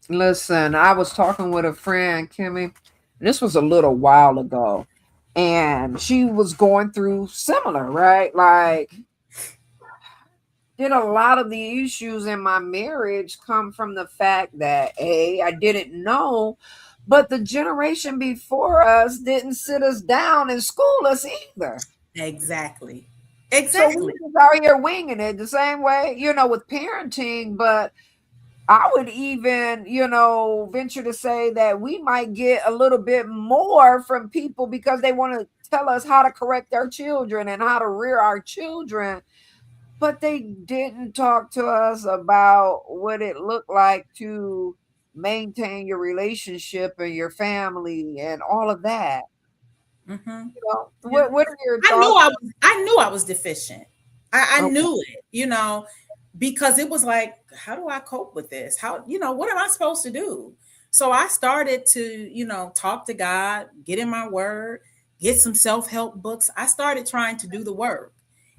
Listen, I was talking with a friend, Kimmy. This was a little while ago, and she was going through similar, right? Like, did a lot of the issues in my marriage come from the fact that I didn't know, but the generation before us didn't sit us down and school us either. Exactly. So we Exactly. just out here winging it the same way, with parenting. But I would even, venture to say that we might get a little bit more from people because they want to tell us how to correct our children and how to rear our children. But they didn't talk to us about what it looked like to maintain your relationship and your family and all of that. Mm-hmm. Yeah. What are your I knew thoughts? I was deficient. I Okay. knew it, because it was like, how do I cope with this? What am I supposed to do? So I started to, talk to God, get in my word, get some self-help books. I started trying to do the work.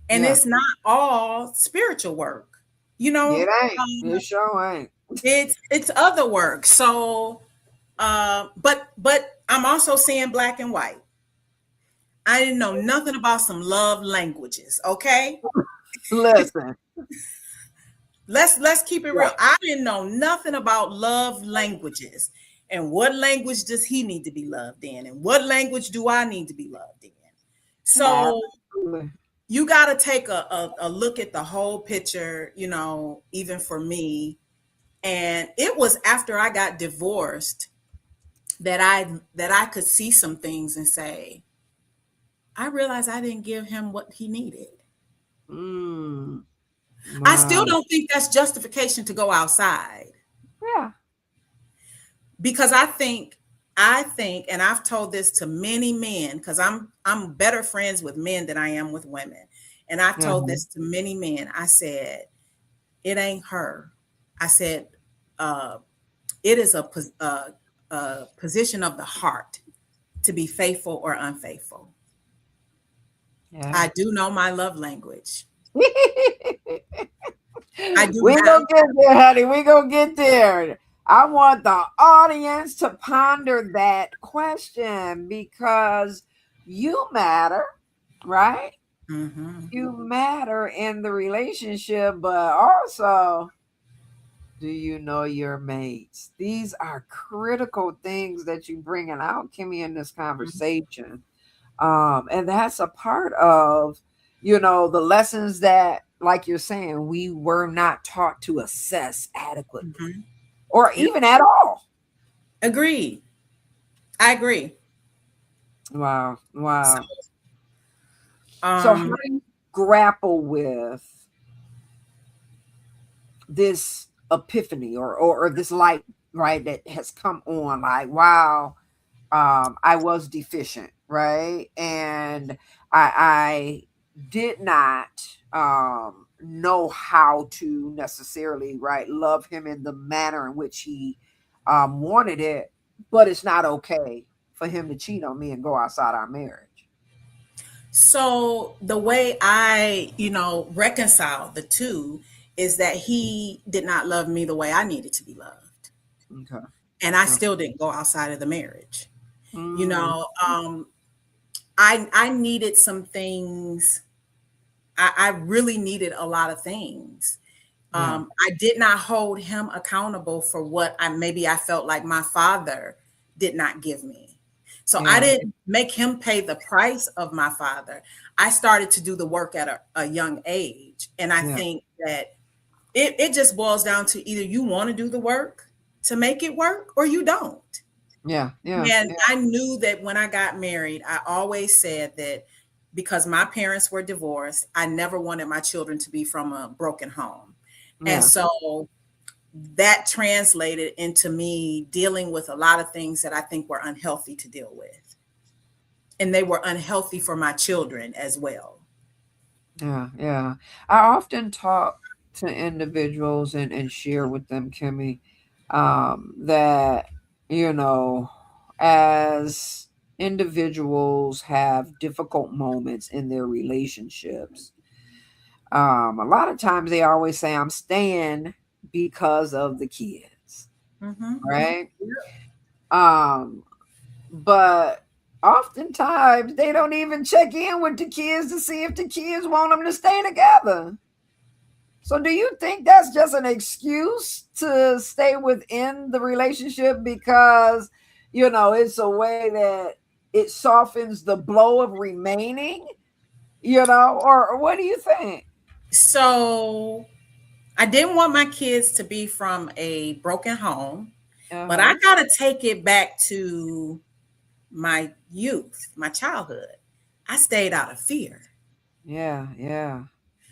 And Yeah. it's not all spiritual work. You It know, ain't. It sure ain't. it's other work. So but I'm also seeing black and white. I didn't know nothing about some love languages. Okay, Listen. let's keep it Yeah. real. I didn't know nothing about love languages, and what language does he need to be loved in, and what language do I need to be loved in. So Absolutely. you got to take a look at the whole picture. Even for me, and it was after I got divorced that I could see some things and say, I realized I didn't give him what he needed. Mm, I still wow. don't think that's justification to go outside, Yeah. because I think, and I've told this to many men, because I'm better friends with men than I am with women. And I've told Uh-huh. this to many men. I said, it ain't her. I said, uh, it is a position of the heart to be faithful or unfaithful. Yeah. I do know my love language. We I do gonna have. get there, honey. We gonna get there. I want the audience to ponder that question because you matter, right? Mhm. You matter in the relationship, but also, do you know your mates? These are critical things that you bringing out, Kimmy, in this conversation. And that's a part of, the lessons that, like you're saying, we were not taught to assess adequately Mhm. or Yep. even at all. Agreed. I agree. Wow. So, Wow. So how um, do you grapple with this epiphany or this light, right, that has come on? Like, wow, I was deficient, right? And I did not know how to necessarily, right, love him in the manner in which he wanted it, but it's not okay for him to cheat on me and go outside our marriage. so the way I, reconcile the two is that he did not love me the way I needed to be loved. Okay. And I Okay. still didn't go outside of the marriage. You Mm, know, I needed some things. I really needed a lot of things. yeah. I did not hold him accountable for what I felt like my father did not give me. So I Yeah. didn't make him pay the price of my father. I started to do the work at a young age. And I Yeah. think that it just boils down to either you want to do the work to make it work or you don't. Yeah. Yeah. And Yeah. I knew that when I got married, I always said that because my parents were divorced, I never wanted my children to be from a broken home. And Yeah. so that translated into me dealing with a lot of things that I think were unhealthy to deal with. And they were unhealthy for my children as well. Yeah, yeah. I often talk to individuals and share with them, Kimmy, that, you know, as individuals have difficult moments in their relationships, a lot of times they always say, I'm staying because of the kids, Mm-hmm. right? Um, but oftentimes they don't even check in with the kids to see if the kids want them to stay together. So do you think that's just an excuse to stay within the relationship because, it's a way that it softens the blow of remaining, or what do you think? So I didn't want my kids to be from a broken home, but I Uh-huh. got to take it back to my youth, my childhood. I stayed out of fear. Yeah, yeah,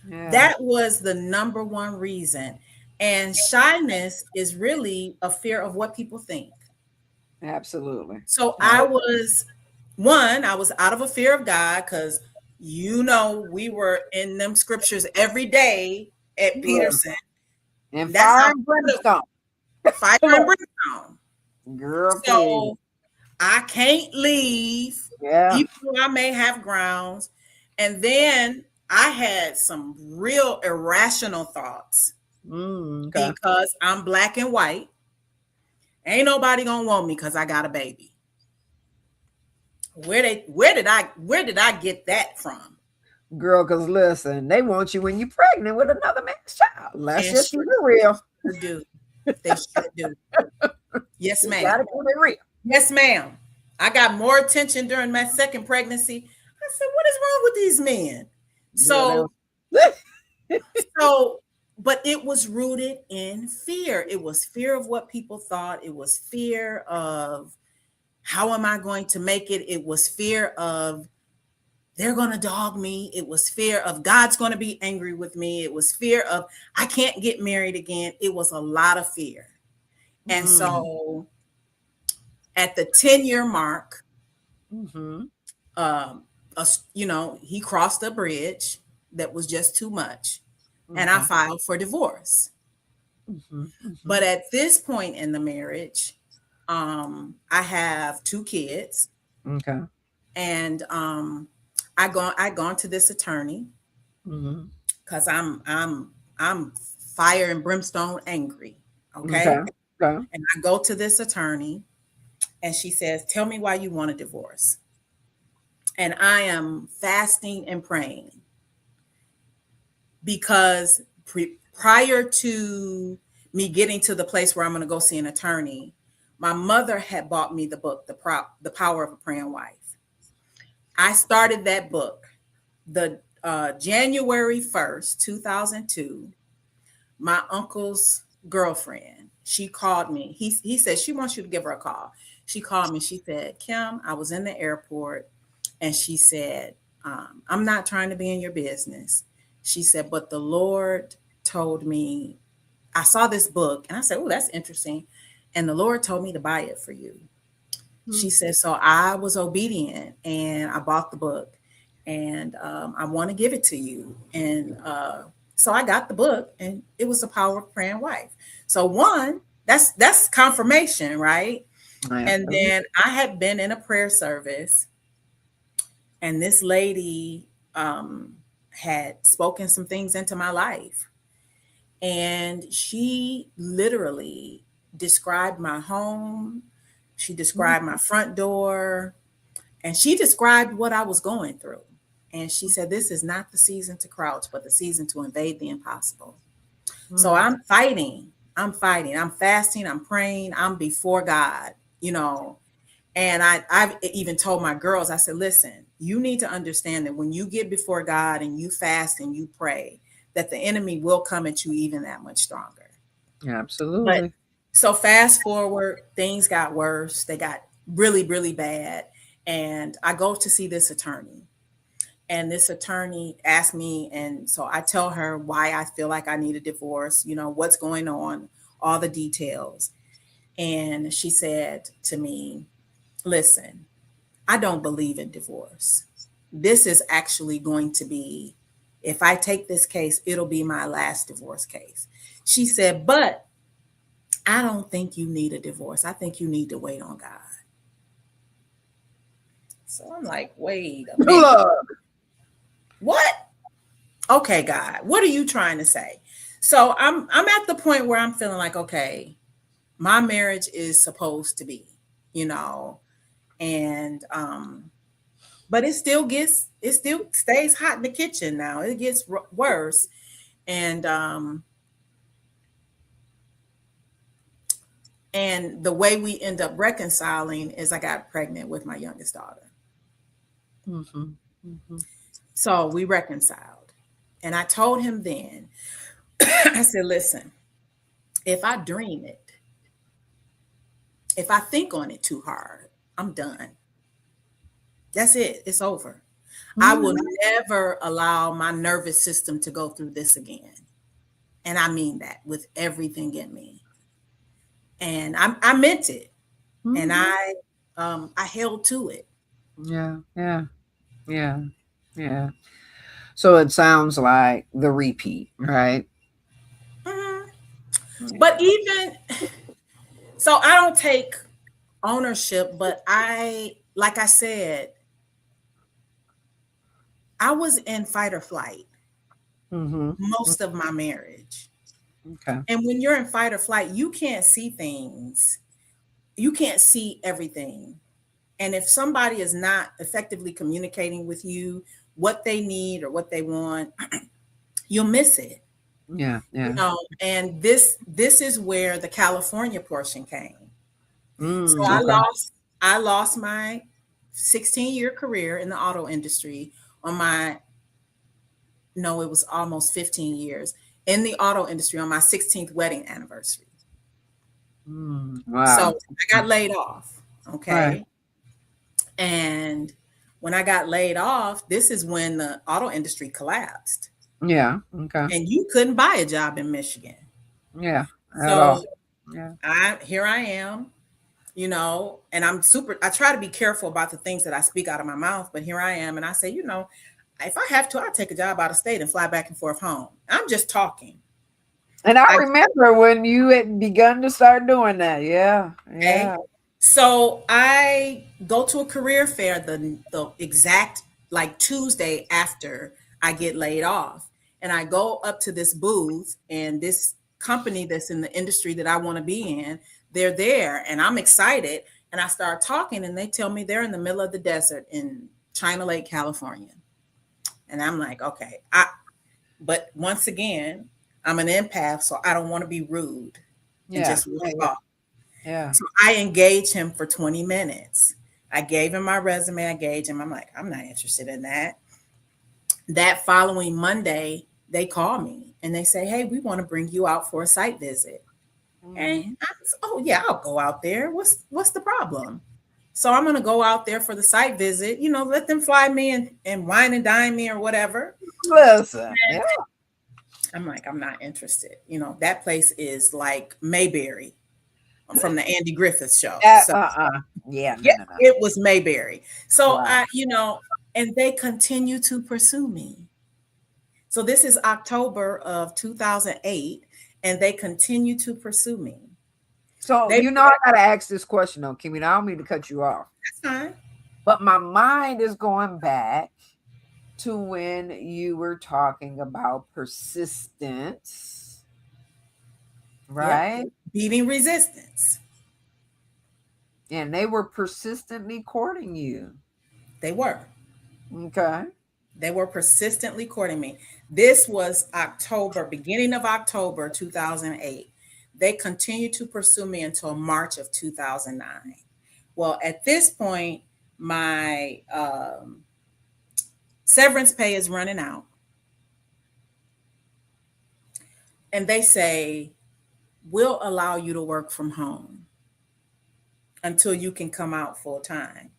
yeah. That was the number one reason. And shyness is really a fear of what people think. Absolutely. So Yeah. I was out of a fear of God because, we were in them scriptures every day at Yeah. Peterson. And That's fire how and brimstone. fire and Look, brimstone. girl, please. So I can't leave, Yeah. even though I may have grounds. And then I had some real irrational thoughts Okay. because I'm black and white. Ain't nobody gonna want me because I got a baby. Where did I get that from? Girl, because listen, they want you when you're pregnant with another man's child. Let's And just keep sure it real. do. They sure do. Yes, We ma'am. gotta keep it real. Yes, ma'am. I got more attention during my second pregnancy. I said, what is wrong with these men? Yeah, So that So, but it was rooted in fear. It was fear of what people thought. It was fear of how am I going to make it? It was fear of they're going to dog me. It was fear of God's going to be angry with me. It was fear of I can't get married again. It was a lot of fear. And mm, so at the 10-year mark, mm-hmm, um, he crossed a bridge that was just too much. And I okay, filed for divorce. mm-hmm, mm-hmm, But at this point in the marriage, I have two kids, okay, and I gone to this attorney mm-hmm, because I'm fire and brimstone angry. okay, Okay. okay, And I go to this attorney and she says, tell me why you want a divorce. And I am fasting and praying because prior to me getting to the place where I'm going to go see an attorney, my mother had bought me the book, The Power of a Praying Wife. I started that book the January 1st, 2002. My uncle's girlfriend, she called me. He said she wants you to give her a call. She called me. She said, Kim, I was in the airport, and she said, I'm not trying to be in your business. She said, but the Lord told me, I saw this book, and I said, oh, that's interesting. And the Lord told me to buy it for you. She said, so I was obedient and I bought the book, and I want to give it to you. And so I got the book, and it was The Power of Praying Wife. So one, that's confirmation, right? And absolutely, then I had been in a prayer service, and this lady had spoken some things into my life. And she literally described my home, she described my front door, and she described what I was going through. And she said, this is not the season to crouch, but the season to invade the impossible. So mm, I'm fighting. I'm fighting. I'm fasting. I'm praying. I'm before God, you know. And I've even told my girls, I said, listen, you need to understand that when you get before God and you fast and you pray, that the enemy will come at you even that much stronger. But absolutely, so fast forward, things got worse. They got really, really bad. And I go to see this attorney. And this attorney asked me, and so I tell her why I feel like I need a divorce, what's going on, all the details. And she said to me, listen, I don't believe in divorce. This is actually going to be, if I take this case, it'll be my last divorce case. She said, but I don't think you need a divorce. I think you need to wait on God. So I'm like, wait a minute. Look. What? Okay, God, what are you trying to say? So I'm at the point where I'm feeling like, okay, my marriage is supposed to be, you know, and but it still stays hot in the kitchen now. It gets worse. And the way we end up reconciling is I got pregnant with my youngest daughter. Mm-hmm. Mm-hmm. So we reconciled. And I told him then, I said, listen, if I dream it, if I think on it too hard, I'm done. That's it. It's over. I will Mm-hmm. never allow my nervous system to go through this again. And I mean that with everything in me. And I meant it. And Mm-hmm. I held to it. Yeah, yeah, yeah, yeah. So it sounds like the repeat, right? Mhm. But Yeah. even so, I don't take ownership, but like I said, I was in fight or flight Mm-hmm. most of my marriage. Okay. And when you're in fight or flight, you can't see things, you can't see everything. And if somebody is not effectively communicating with you what they need or what they want, you'll miss it. Yeah, yeah. And this is where the California portion came. So Mm, okay. I lost my 16-year career in the auto industry on my no, it was almost 15 years in the auto industry on my 16th wedding anniversary. Mm, So wow. I got laid off. Right. Okay. And when I got laid off, this is when the auto industry collapsed Yeah. Okay. and you couldn't buy a job in Michigan. Yeah. At all. So Yeah. here I am, and I try to be careful about the things that I speak out of my mouth, but here I am. And I say, if I have to, I'll take a job out of state and fly back and forth home. I'm just talking. And I I remember when you had begun to start doing that. Yeah. Okay. Yeah. So I go to a career fair the exact like Tuesday after I get laid off. And I go up to this booth and this company that's in the industry that I want to be in, they're there and I'm excited. And I start talking and they tell me they're in the middle of the desert in China Lake, California. And I'm like, okay. But once again, I'm an empath, so I don't want to be rude and Yeah. just walk Yeah. off. Yeah. So I engaged him for 20 minutes. I gave him my resume. I engaged him. I'm like, I'm not interested in that. That following Monday, they call me and they say, hey, we want to bring you out for a site visit. And Mm-hmm. oh yeah, I'll go out there. What's the problem? So I'm gonna go out there for the site visit, let them fly me and wine and dine me or whatever. Listen. Yeah. I'm like, I'm not interested. That place is like Mayberry from the Andy Griffith show. So Yeah. No. yeah, No. No. it was Mayberry. So Wow. and they continue to pursue me. So this is October of 2008, and they continue to pursue me. So They I gotta ask this question though, Kimmy. I don't mean to cut you off, That's fine. but my mind is going back to when you were talking about persistence, Yep. right? Beating resistance. And they were persistently courting you. They were. Okay. They were persistently courting me. This was beginning of October 2008. They continued to pursue me until March of 2009. Well, at this point, my severance pay is running out. And they say, we'll allow you to work from home until you can come out full time.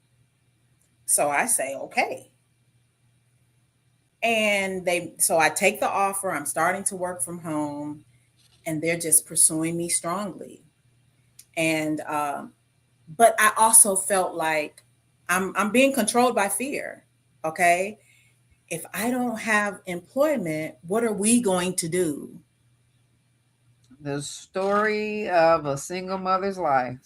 So I say, okay. And so I take the offer. I'm starting to work from home, and they're just pursuing me strongly. And but I also felt like I'm being controlled by fear. Okay, if I don't have employment, what are we going to do? The story of a single mother's life.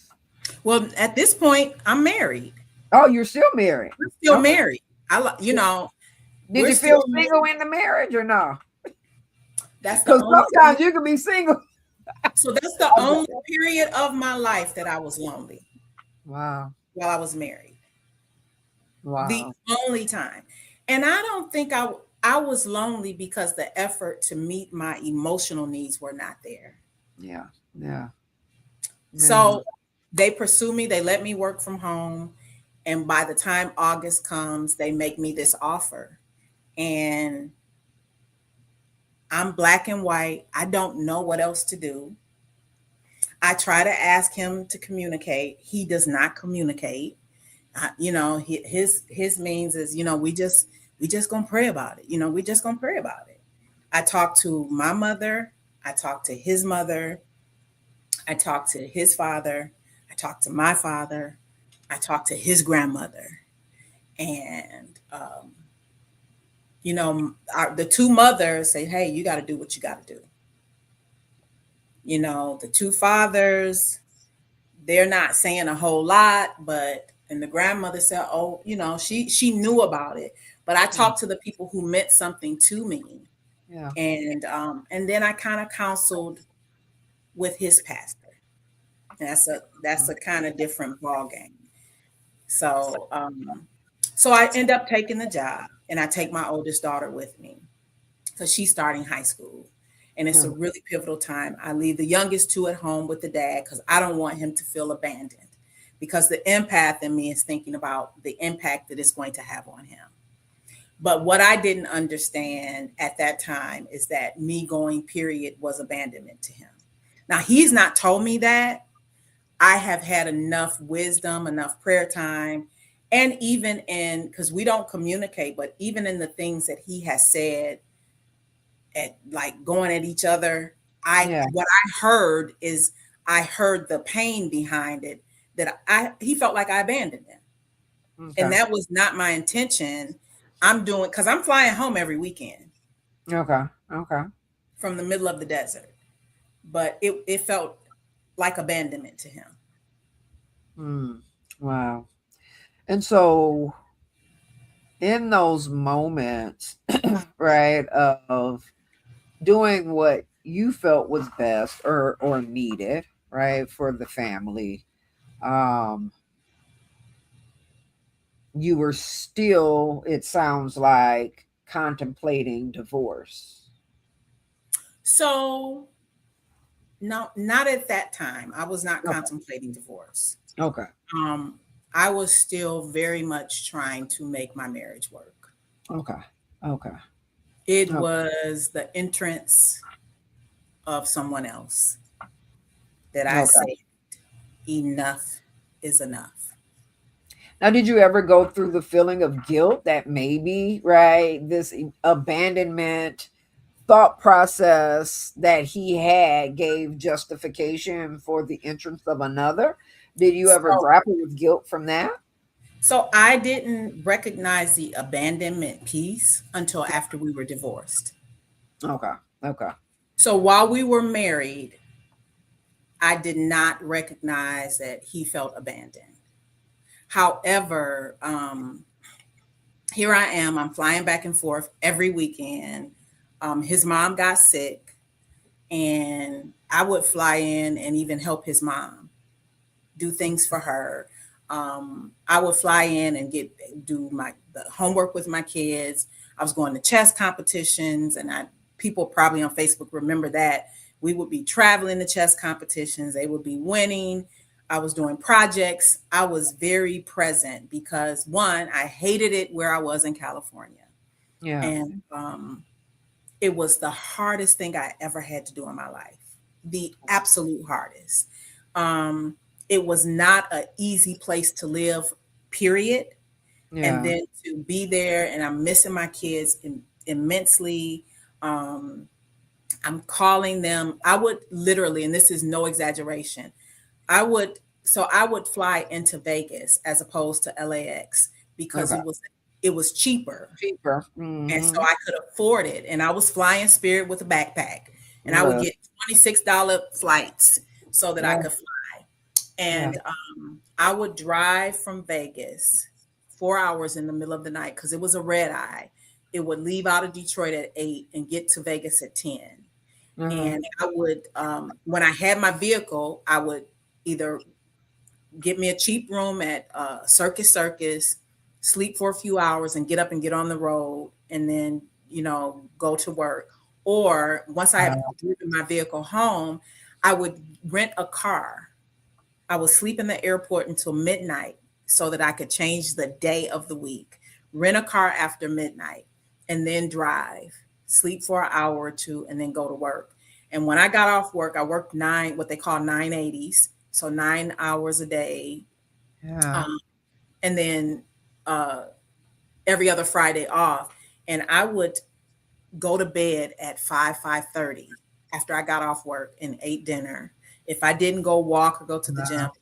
Well, at this point, I'm married. Oh, you're still married. We're still Okay. married. Did We're you still feel married. single in the marriage or no? That's the Because only sometimes you can be single. so that's the only Okay. period of my life that I was lonely Wow. while I was married. The Wow. only time. And I don't think I was lonely because the effort to meet my emotional needs were not there. Yeah. Yeah. Yeah. So they pursue me, they let me work from home. And by the time August comes, they make me this offer. And I'm black and white. I don't know what else to do. I try to ask him to communicate. He does not communicate. His means is, we just gonna pray about it. We just gonna pray about it. I talked to my mother. I talked to his mother. I talked to his father. I talked to my father. I talked to his grandmother. And, the two mothers say, hey, you got to do what you got to do. The two fathers, they're not saying a whole lot, and the grandmother said, oh, she knew about it. But I Yeah. talked to the people who meant something to me. Yeah. And then I kind of counseled with his pastor. And that's a kind of different ball game. So so I end up taking the job, and I take my oldest daughter with me because she's starting high school. And it's Yeah. a really pivotal time. I leave the youngest two at home with the dad because I don't want him to feel abandoned, because the empath in me is thinking about the impact that it's going to have on him. But what I didn't understand at that time is that me going, period, was abandonment to him. Now, he's not told me that. I have had enough wisdom, enough prayer time, and even in, because we don't communicate, but even in the things that he has said, at like going at each other, Yeah. what I heard is, I heard the pain behind it, that he felt like I abandoned him. And Okay. that was not my intention. I'm doing, because I'm flying home every weekend Okay. Okay. from the middle of the desert. But it felt like abandonment to him. Mm. Wow. And so in those moments, right, of doing what you felt was best or needed, right, for the family, um, you were still, it sounds like, contemplating divorce. So, no, not at that time. I was not Okay. contemplating divorce. Okay. Um, I was still very much trying to make my marriage work. Okay. Okay. It Okay. was the entrance of someone else that I Okay. said, enough is enough. Now, did you ever go through the feeling of guilt that maybe, right, this abandonment thought process that he had gave justification for the entrance of another? Did you ever So, grapple with guilt from that? so I didn't recognize the abandonment piece until after we were divorced. Okay. Okay. So while we were married, I did not recognize that he felt abandoned. However, here I am. I'm flying back and forth every weekend. His mom got sick, and I would fly in and even help his mom do things for her. I would fly in and do the homework with my kids. I was going to chess competitions, and people probably on Facebook remember that we would be traveling to chess competitions. They would be winning. I was doing projects. I was very present because, one, I hated it where I was in California, Yeah. and it was the hardest thing I ever had to do in my life. The absolute hardest. Um, it was not an easy place to live, period. And Yeah. then to be there, and I'm missing my kids, and immensely. Um, I'm calling them. I would literally, and this is no exaggeration, I would I would fly into Vegas as opposed to LAX because Okay. it was cheaper, Cheaper. and so Mm-hmm. I could afford it. And I was flying Spirit with a backpack, and I would Look. get $26 flights so that I Yeah. could fly. Yeah. And I would drive from Vegas 4 hours in the middle of the night because it was a red eye. It would leave out of Detroit at 8 and get to Vegas at 10. Uh-huh. And I would, when I had my vehicle, I would either get me a cheap room at Circus, sleep for a few hours, and get up and get on the road, and then go to work. Or once I had Wow. driven my vehicle home, I would rent a car. I would sleep in the airport until midnight so that I could change the day of the week. Rent a car after midnight, and then drive. Sleep for an hour or two, and then go to work. And when I got off work, I worked what they call 980s, so 9 hours a day, Yeah. um, and then uh, every other Friday off. And I would go to bed at 5:30 after I got off work and ate dinner. If I didn't go walk or go to the gym, Wow.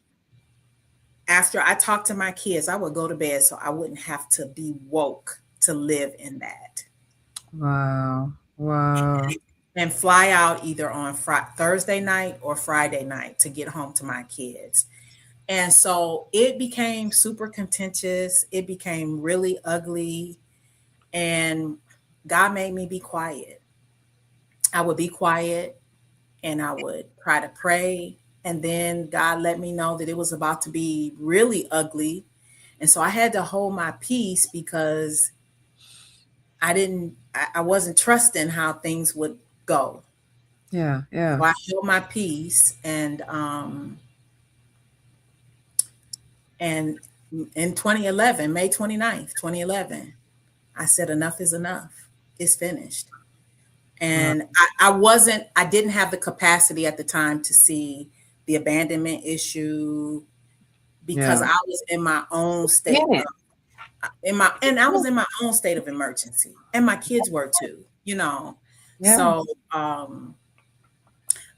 after I talked to my kids, I would go to bed so I wouldn't have to be woke to live in that. Wow. Wow. And fly out either on Thursday night or Friday night to get home to my kids. And so it became super contentious. It became really ugly. And God made me be quiet. I would be quiet and I would try to pray. And then God let me know that it was about to be really ugly. And so I had to hold my peace because I wasn't trusting how things would go. Yeah. Yeah. So I held my peace, and in 2011, May 29th, 2011, I said enough is enough. It's finished. Wow. And I didn't have the capacity at the time to see the abandonment issue because Yeah. I was in my own state In it. of and I was in my own state of emergency, and my kids were too, you know. Yeah. So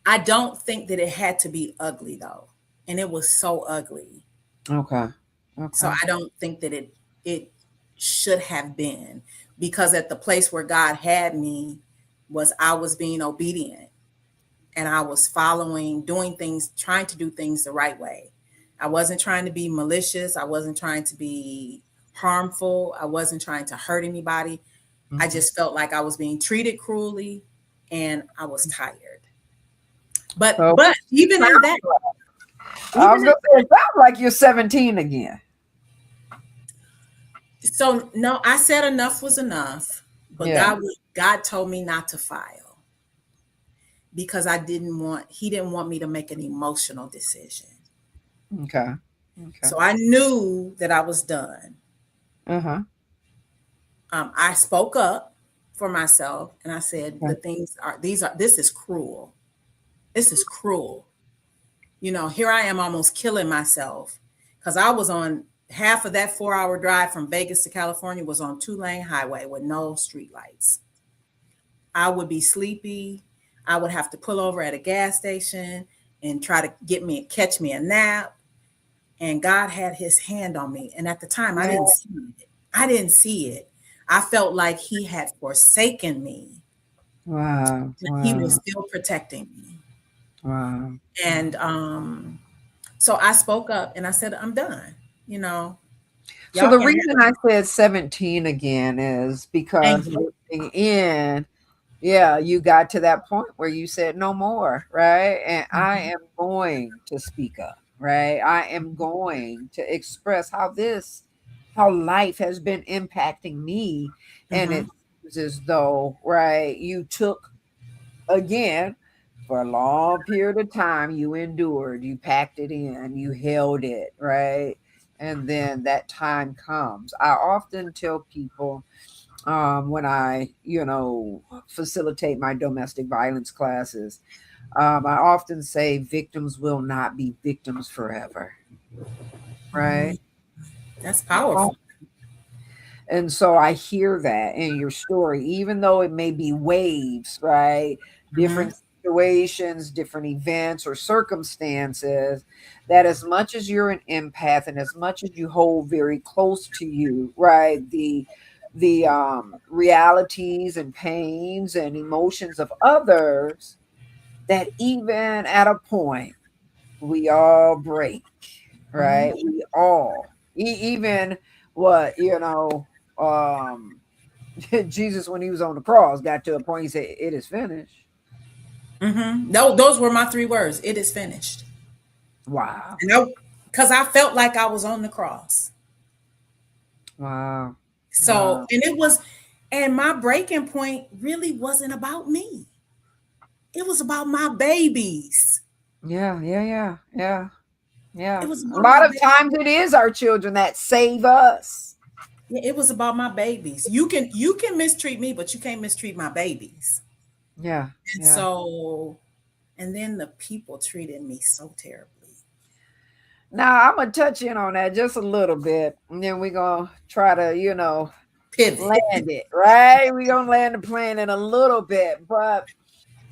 I don't think that it had to be ugly though, and it was so ugly. Okay. So Okay. I don't think that it should have been, because at the place where God had me was I was being obedient, and I was following, doing things, trying to do things the right way. I wasn't trying to be malicious. I wasn't trying to be harmful. I wasn't trying to hurt anybody. I Mhm. just felt like I was being treated cruelly, and I was tired. But So but even in that, I even was in, gonna say it sounds like you're 17 again. so no, I said enough was enough, but Yeah. God told me not to file because he didn't want me to make an emotional decision. Okay. Okay. So I knew that I was done. Uh-huh. I spoke up for myself and I said, Okay. this is cruel. This is cruel. Here I am almost killing myself because I was on half of that 4 hour drive from Vegas to California was on 2-lane highway with no street lights. I would be sleepy. I would have to pull over at a gas station and try to catch me a nap. And God had his hand on me. And at the time, I Yeah. didn't see it. I didn't see it. I felt like he had forsaken me, Wow. but he was Wow. still protecting me. Wow. And so I spoke up and I said, I'm done. You know, So y'all the can have reason I said 17 again is because anger. listening in, yeah, you got to that point where you said no more, right? And I Mhm, am going to speak up, right? I am going to express how life has been impacting me. And mhm, it seems as though, right, you took again for a long period of time, you endured, you packed it in, you held it, right? And then that time comes. I often tell people when I, facilitate my domestic violence classes, I often say victims will not be victims forever, right? mhm. That's They won't. powerful. And so I hear that in your story, even though it may be waves, right? Mhm. Different situations, different events or circumstances, that as much as you're an empath and as much as you hold very close to you, right? The realities and pains and emotions of others, that even at a point we all break, Mhm. right? We all, even what, um, Jesus, when he was on the cross, got to a point, he said, "It is finished." Mhm. Those were my three words. It is finished. Wow. And because I felt like I was on the cross. Wow. So, Wow. and my breaking point really wasn't about me. It was about my babies. Yeah, yeah, yeah, yeah, It yeah. was A about my lot of babies. times it is our children that save us. Yeah, it was about my babies. You can mistreat me, but you can't mistreat my babies. Yeah, And yeah. so, and then the people treated me so terribly. Now I'm gonna touch in on that just a little bit, and then we're gonna try to, Pivot. land it, right? We're gonna land the plane in a little bit, but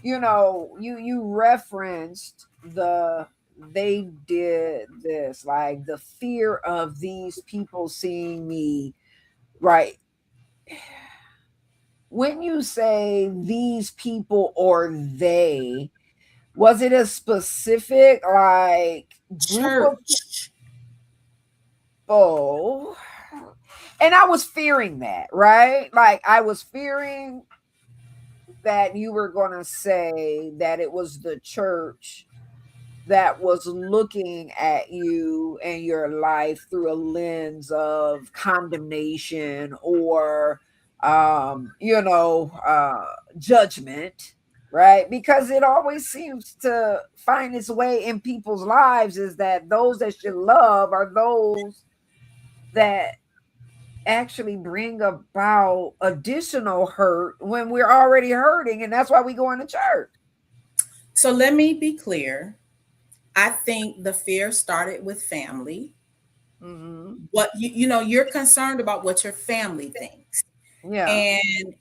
you referenced they did this, like the fear of these people seeing me, right? When you say these people or they, was it a specific like group of Church. people? And I was fearing that, right? Like I was fearing that you were going to say that it was the church that was looking at you and your life through a lens of condemnation or judgment, right? Because it always seems to find its way in people's lives is that those that you love are those that actually bring about additional hurt when we're already hurting, and that's why we go into church. So let me be clear. I think the fear started with family. Hmm. What you're concerned about what your family thinks. Yeah. And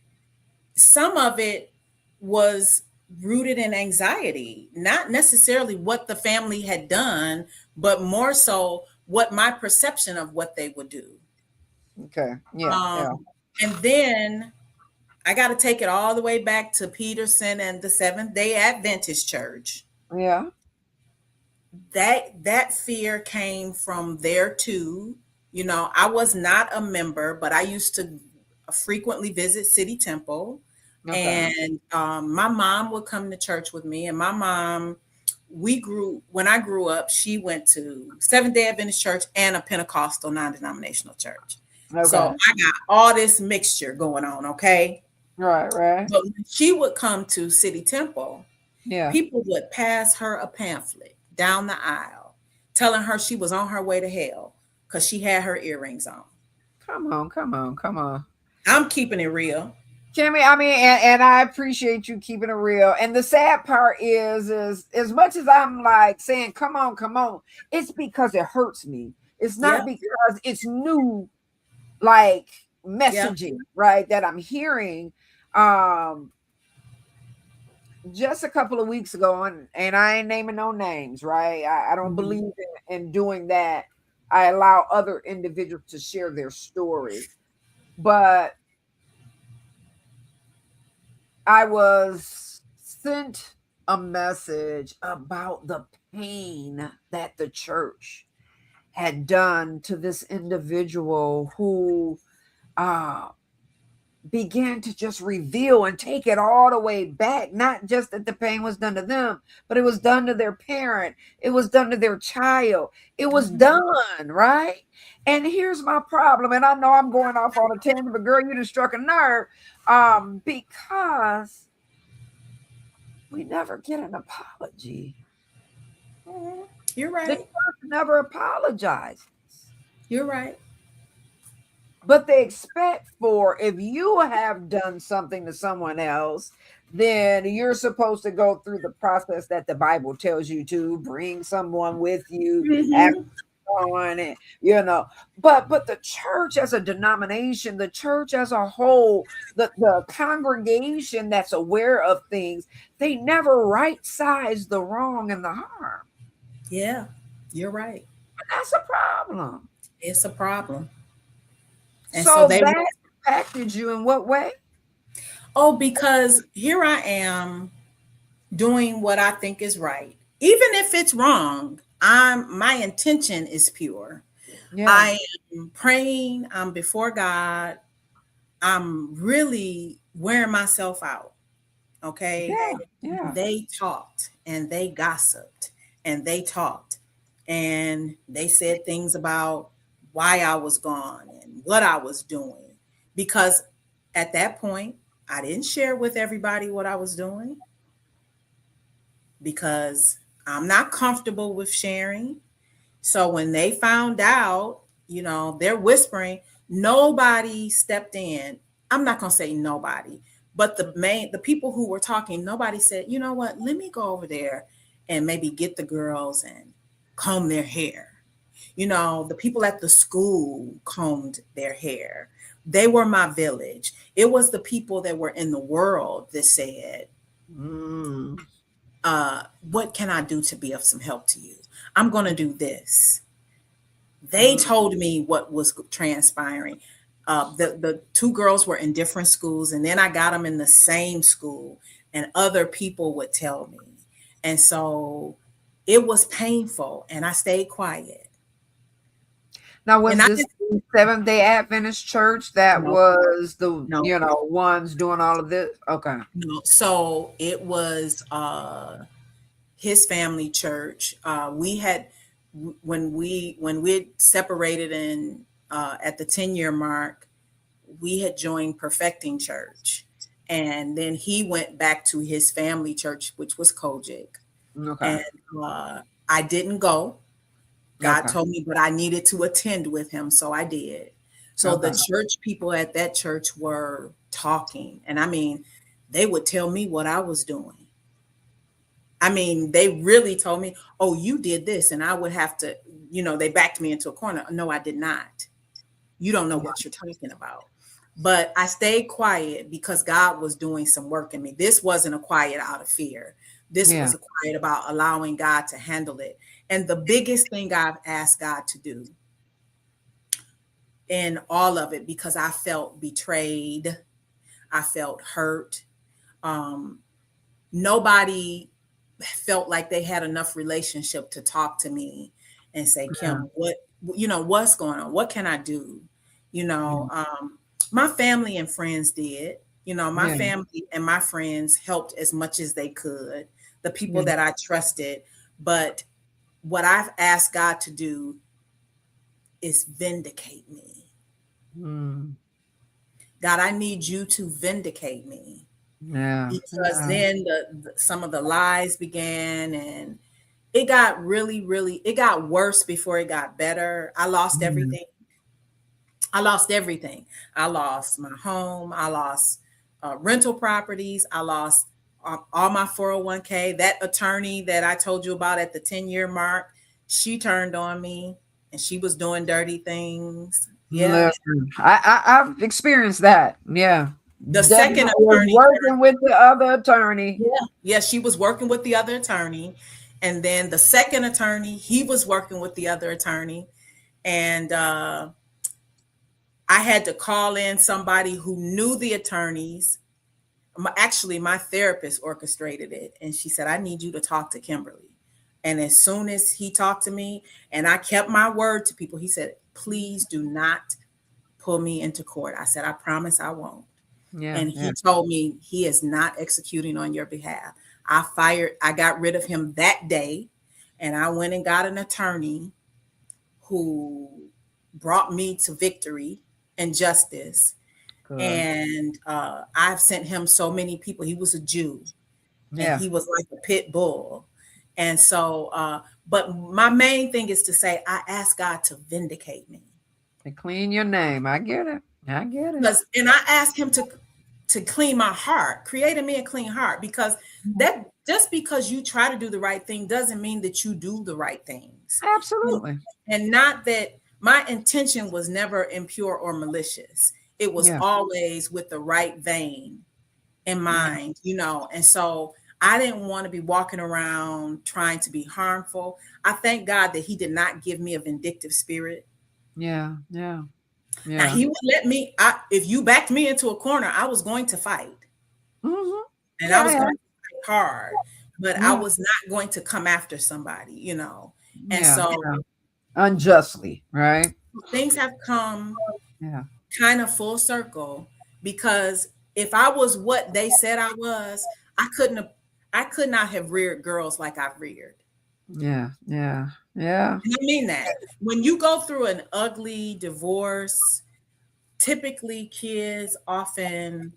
some of it was rooted in anxiety, not necessarily what the family had done, but more so what my perception of what they would do. Okay. Yeah. Um, Yeah. and then I got to take it all the way back to Peterson and the Seventh Day Adventist Church. Yeah. That fear came from there too. I was not a member, but I used to frequently visit City Temple, Okay. and my mom would come to church with me. And my mom, when I grew up, she went to Seventh Day Adventist Church and a Pentecostal non-denominational church. So Okay. I got all this mixture going on. Okay, Right. Right. but when she would come to City Temple, Yeah. people would pass her a pamphlet down the aisle telling her she was on her way to hell because she had her earrings on. Come on. Come on. Come on. I'm keeping it real. Kimmy, I mean, and I appreciate you keeping it real. And the sad part is as much as I'm like saying, come on, it's because it hurts me. It's not Yep, because it's new, like yep. messaging, right? That I'm hearing. Um, just a couple of weeks ago, and I ain't naming no names, right? I don't Mhm. believe in doing that. I allow other individuals to share their story. But I was sent a message about the pain that the church had done to this individual who uh, began to just reveal and take it all the way back. Not just that the pain was done to them, but it was done to their parent, it was done to their child, it was Mhm. done, right? And here's my problem, and I know I'm going off on a tangent, but girl, you just struck a nerve. Because we never get an apology. Mhm. You're The right. church never apologizes. You're right. But they expect for if you have done something to someone else, then you're supposed to go through the process that the Bible tells you to bring someone with you, ask Mhm. going, and but the church as a denomination, the church as a whole, the congregation that's aware of things, they never right size the wrong and the harm. Yeah, you're right. That's a problem. It's a problem. And so So they, that impacted you in what way? oh, because here I am doing what I think is right. Even if it's wrong, my intention is pure. Yeah, I am praying, I'm before God. I'm really wearing myself out. Okay. yeah, yeah. They talked and they gossiped and they talked and they said things about why I was gone and what I was doing. Because at that point, I didn't share with everybody what I was doing because I'm not comfortable with sharing. So when they found out, they're whispering, nobody stepped in. I'm not going to say nobody, but the people who were talking, nobody said, you know what, let me go over there and maybe get the girls and comb their hair. The people at the school combed their hair. They were my village. It was the people that were in the world that said, Mm, what can I do to be of some help to you? I'm going to do this. They mm, told me what was transpiring. The two girls were in different schools, and then I got them in the same school, and other people would tell me. And so it was painful, and I stayed quiet. Now, And was I this just, the Seventh Day Adventist church that no, was the no, ones doing all of this? Okay, no. So it was his family church. We had when we separated in at the 10-year mark, we had joined Perfecting Church. And then he went back to his family church, which was Kojic. okay, And I didn't go. God okay, told me, but I needed to attend with him. So I did. So the okay. church people at that church were talking. And I mean, they would tell me what I was doing. I mean, they really told me, oh, you did this. And I would have to, they backed me into a corner. No, I did not. You don't know Yeah, what you're talking about. But I stayed quiet because God was doing some work in me. This wasn't a quiet out of fear. This yeah, was a quiet about allowing God to handle it. And the biggest thing I've asked God to do in all of it, because I felt betrayed, I felt hurt. Um, Nobody felt like they had enough relationship to talk to me and say, yeah, Kim, what's going on? What can I do? You yeah, know, my family and friends did. My yeah, family and my friends helped as much as they could, the people yeah. that I trusted. But what I've asked God to do is vindicate me. Mm, God, I need you to vindicate me. yeah, Because yeah. then some of the lies began, and it got really, really, it got worse before it got better. I lost Yeah. everything. I lost everything. I lost my home. I lost rental properties. I lost all my 401k. That attorney that I told you about at the 10-year mark, she turned on me and she was doing dirty things. Yeah. Listen, I've experienced that. Yeah, The definitely second was attorney, working with the other attorney. yeah, yeah, she was working with the other attorney. And then the second attorney, he was working with the other attorney. And I had to call in somebody who knew the attorneys. Actually, my therapist orchestrated it. And she said, I need you to talk to Kimberly. And as soon as he talked to me, and I kept my word to people, he said, please do not pull me into court. I said, I promise I won't. Yeah, And yeah, he told me he is not executing on your behalf. I got rid of him that day, and I went and got an attorney who brought me to victory and justice. good. And I've sent him so many people. He was a Jew, and Yeah, he was like a pit bull. And so, but my main thing is to say, I ask God to vindicate me. to clean your name. I get it. I get it. Because, and I ask him to clean my heart, create in me a clean heart, because that just because you try to do the right thing doesn't mean that you do the right things. things. And, Absolutely. and not that my intention was never impure or malicious. It was Yeah. always with the right vein in Yeah. mind, and so I didn't want to be walking around trying to be harmful. I thank God that he did not give me a vindictive spirit. Yeah. Yeah. Now Yeah. he would let me, if you backed me into a corner, I was going to fight, Hmm. and I Yeah. was Yeah. going to fight hard, but I Yeah. was not going to come after somebody. And Yeah. so Yeah. Unjustly, right? things have come Yeah. kind of full circle, because if I was what they said I was, I could not have reared girls like I've reared. Yeah. Yeah. Yeah. And I mean that. When you go through an ugly divorce, typically kids often,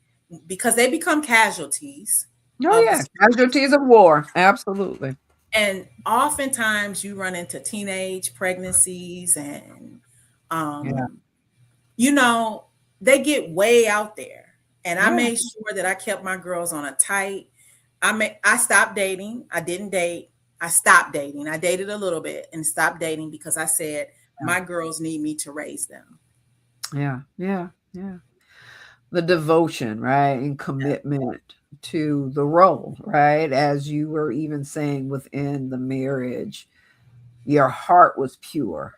because they become casualties Oh of the yeah. stress, Casualties of war. Absolutely. and oftentimes you run into teenage pregnancies, and Yeah. um, you know, they get way out there. And I Yeah. made sure that I kept my girls on a tight. I stopped dating. I didn't date. I stopped dating. I dated a little bit and stopped dating because I said my girls need me to raise them. Yeah. Yeah. Yeah. The devotion, right? And commitment to the role, right? As you were even saying within the marriage, your heart was pure.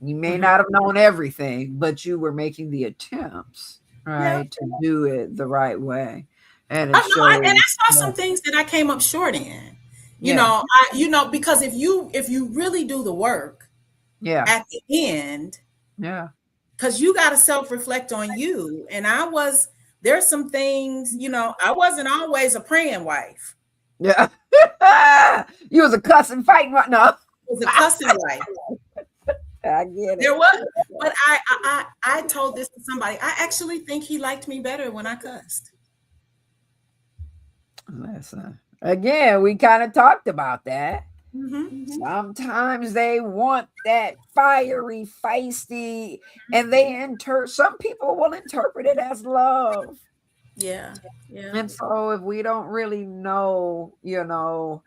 You may Mhm. not have known everything, but you were making the attempts, Yeah, right, to do it the right way. And I it know, and shows. I saw Yeah. some things that I came up short in. Yeah. Because if you really do the work Yeah. at the end, Yeah. because you got to self reflect on you. And there's some things, I wasn't always a praying wife. Yeah. You was a cussing fighting right now. I was a cussing wife. I get it. There was, but I told this to somebody. I actually think he liked me better when I cussed. Listen. Again, we kind of talked about that. Hmm. Sometimes they want that fiery, feisty, and some people will interpret it as love. Yeah, yeah. And so if we don't really know, the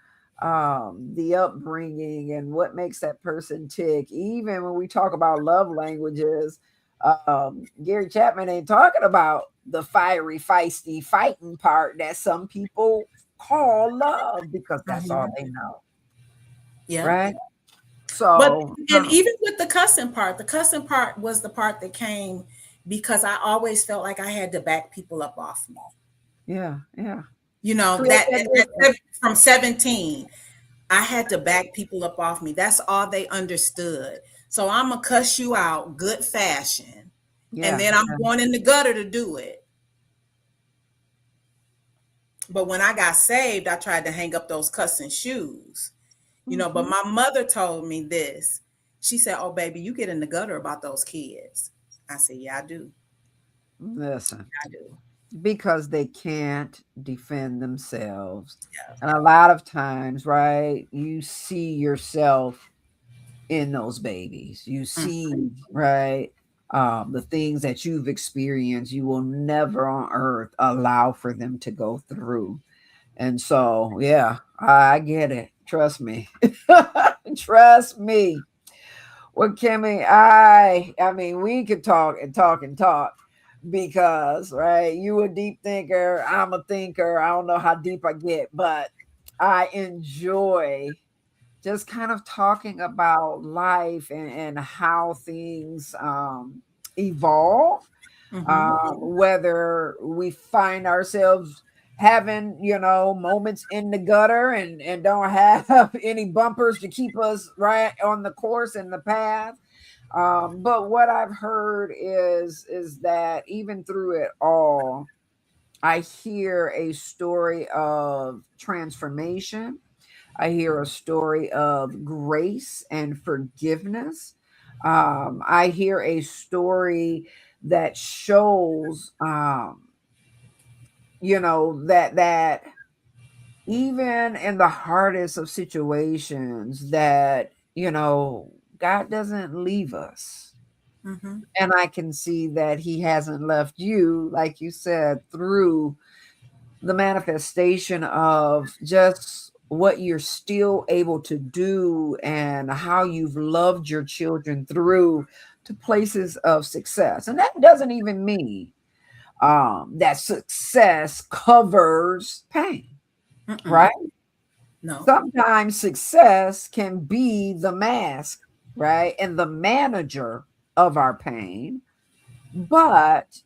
upbringing and what makes that person tick, even when we talk about love languages, Gary Chapman ain't talking about the fiery, feisty, fighting part that some people call love because that's all Hmm. they know, Yeah. right? But So, and even with the cussing part was the part that came because I always felt like I had to back people up off me. yeah, yeah. Create That that and distance. from 17, I had to back people up off me. That's all they understood. So I'm gonna cuss you out, good fashion, and Yeah, then I'm yeah. going in the gutter to do it. But when I got saved, I tried to hang up those cussing shoes. But Mhm. my mother told me this. She said, "Oh, baby, you get in the gutter about those kids." I said, "Yeah, I do. Listen. I do." Because they can't defend themselves. And a lot of times, right, you see yourself in those babies. You Mm. see, right, the things that you've experienced, you will never on earth allow for them to go through. And so, yeah, I get it. Trust me. Trust me. Well, Kimmy, I mean, we could talk and talk and talk because, right, you a deep thinker, I'm a thinker. I don't know how deep I get, but I enjoy just kind of talking about life and how things evolve, Hmm. whether we find ourselves having moments in the gutter and don't have any bumpers to keep us right on the course and the path. But what I've heard is that even through it all, I hear a story of transformation. I hear a story of grace and forgiveness. I hear a story that shows, that even in the hardest of situations, that God doesn't leave us. Hmm. And I can see that He hasn't left you, like you said, through the manifestation of just what you're still able to do and how you've loved your children through to places of success. And that doesn't even mean that success covers pain, Mm-mm. right? No. Sometimes success can be the mask, right? And the manager of our pain. But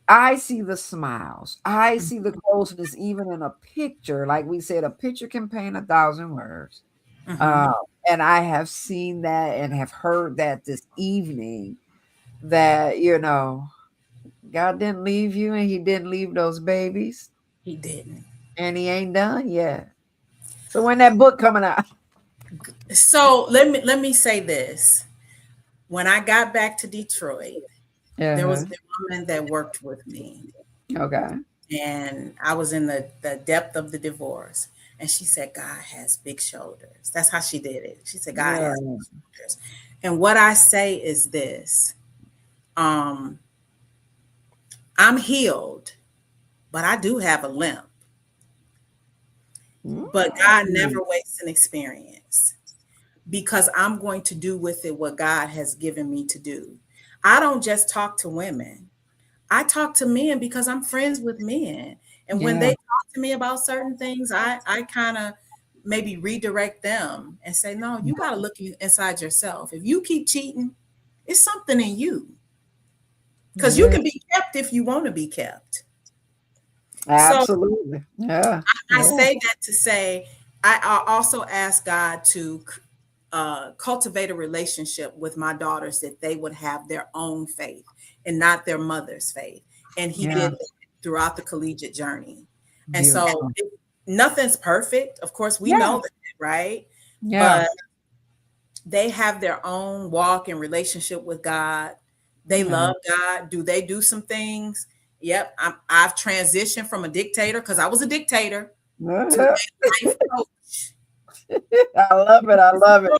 I see the smiles. I see the closeness, even in a picture. Like we said, a picture can paint 1,000 words. Mm-hmm. Uh, and I have seen that and have heard that this evening that, God didn't leave you and he didn't leave those babies He didn't. and he ain't done yet. So when that book coming out? So let me say this. When I got back to Detroit, there was Uh-huh. a woman that worked with me, Okay. and I was in the depth of the divorce. And she said, God has big shoulders. That's how she did it. She said, God has Yeah. big shoulders. And what I say is this, um, I'm healed, but I do have a limp. But God Mm. never wastes an experience, because I'm going to do with it what God has given me to do. I don't just talk to women. I talk to men because I'm friends with men. And when they Yeah. talk to me about certain things, I kind of maybe redirect them and say, no, you got to look inside yourself. If you keep cheating, it's something in you, because you Yeah. can be kept if you want to be kept. So Absolutely. Yeah. I Yeah. say that to say, I also ask God to cultivate a relationship with my daughters, that they would have their own faith and not their mother's faith. And He Yeah. did that throughout the collegiate journey. And so Beautiful. nothing's perfect. Of course, we Yeah. know that, right? Yeah. But they have their own walk and relationship with God. They Yeah. love God. Do they do some things? Yep. I've transitioned from a dictator, because I was a dictator, to a life coach. I love it. I love it.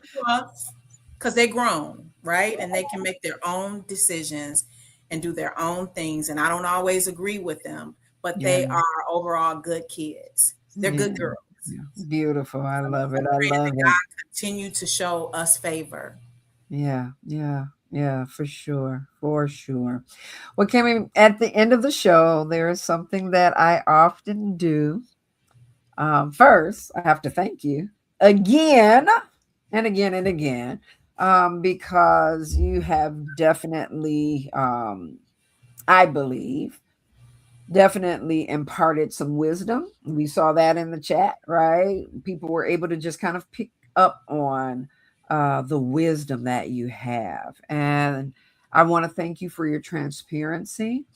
Because they're grown, right? And they can make their own decisions and do their own things. And I don't always agree with them, but Yeah. they are overall good kids. They're Yeah. good girls. Yeah. Beautiful. I So love I'm it. I praying love that it. God continue to show us favor. Yeah. Yeah. Yeah. For sure. For sure. Well, Kimmy, at the end of the show, there is something that I often do. First, I have to thank you again and again and again, because you have definitely, I believe, definitely imparted some wisdom. We saw that in the chat, right? People were able to just kind of pick up on the wisdom that you have. And I want to thank you for your transparency.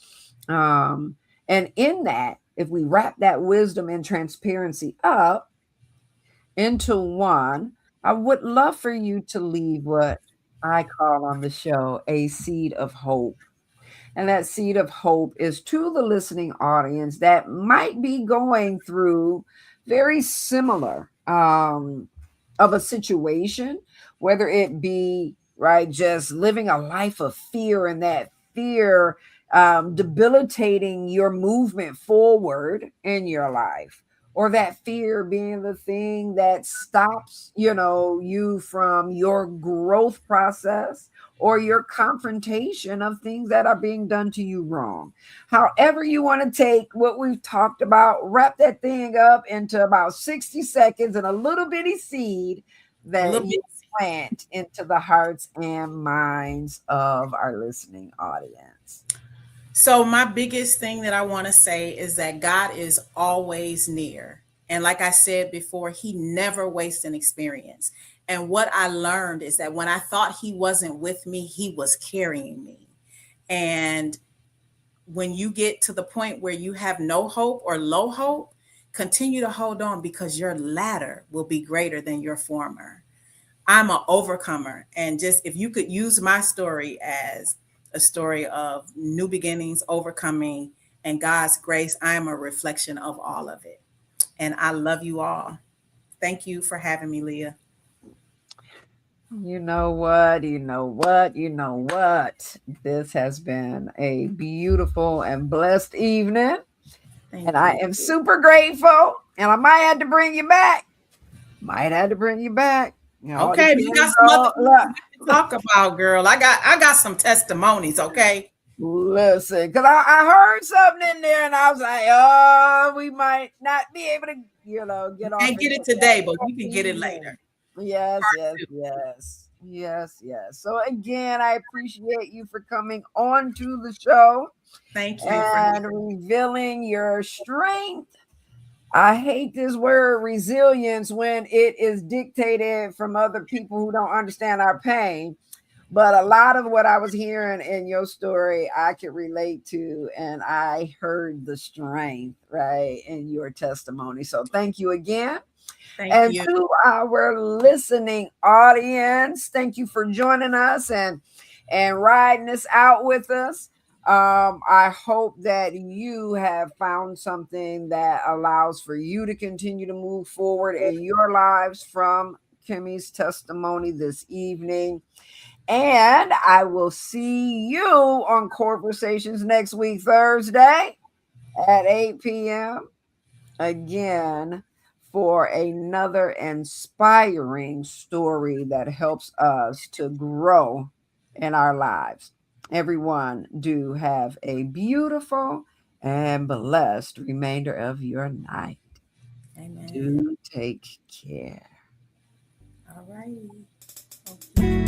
Um, and in that, if we wrap that wisdom and transparency up into one, I would love for you to leave what I call on the show a seed of hope. And that seed of hope is to the listening audience that might be going through very similar of a situation, whether it be right just living a life of fear, and that fear debilitating your movement forward in your life, or that fear being the thing that stops you from your growth process or your confrontation of things that are being done to you wrong. However, you want to take what we've talked about, wrap that thing up into about 60 seconds and a little bitty seed A that little you bit. plant into the hearts and minds of our listening audience. So my biggest thing that I want to say is that God is always near. And like I said before, He never wastes an experience. And what I learned is that when I thought He wasn't with me, He was carrying me. And when you get to the point where you have no hope or low hope, continue to hold on, because your latter will be greater than your former. I'm an overcomer. And just if you could use my story as a story of new beginnings, overcoming, and God's grace, I am a reflection of all of it. And I love you all. Thank you for having me, Leah. You know what? You know what? You know what? This has been a beautiful and blessed evening. Thank And I you. am super grateful. And I might have to bring you back. Might have to bring you back. It all Okay, we got depends some other on things we can talk about, girl. I got some testimonies, okay? listen, because I heard something in there and I was like, oh, we might not be able to, We get off can't into get it that today, but we can get it evening. later. Yes, Part yes, two. yes. Yes, yes. So again, I appreciate you for coming on to the show Thank you for and revealing your strength. I hate this word resilience when it is dictated from other people who don't understand our pain. But a lot of what I was hearing in your story, I could relate to, and I heard the strength, right, in your testimony. So thank you again. thank And you. to our listening audience, thank you for joining us and riding this out with us. I hope that you have found something that allows for you to continue to move forward in your lives from Kimmy's testimony this evening. And I will see you on Conversations next week, Thursday at 8 p.m. again for another inspiring story that helps us to grow in our lives. Everyone, do have a beautiful and blessed remainder of your night. Amen. Do take care. All righty. Okay.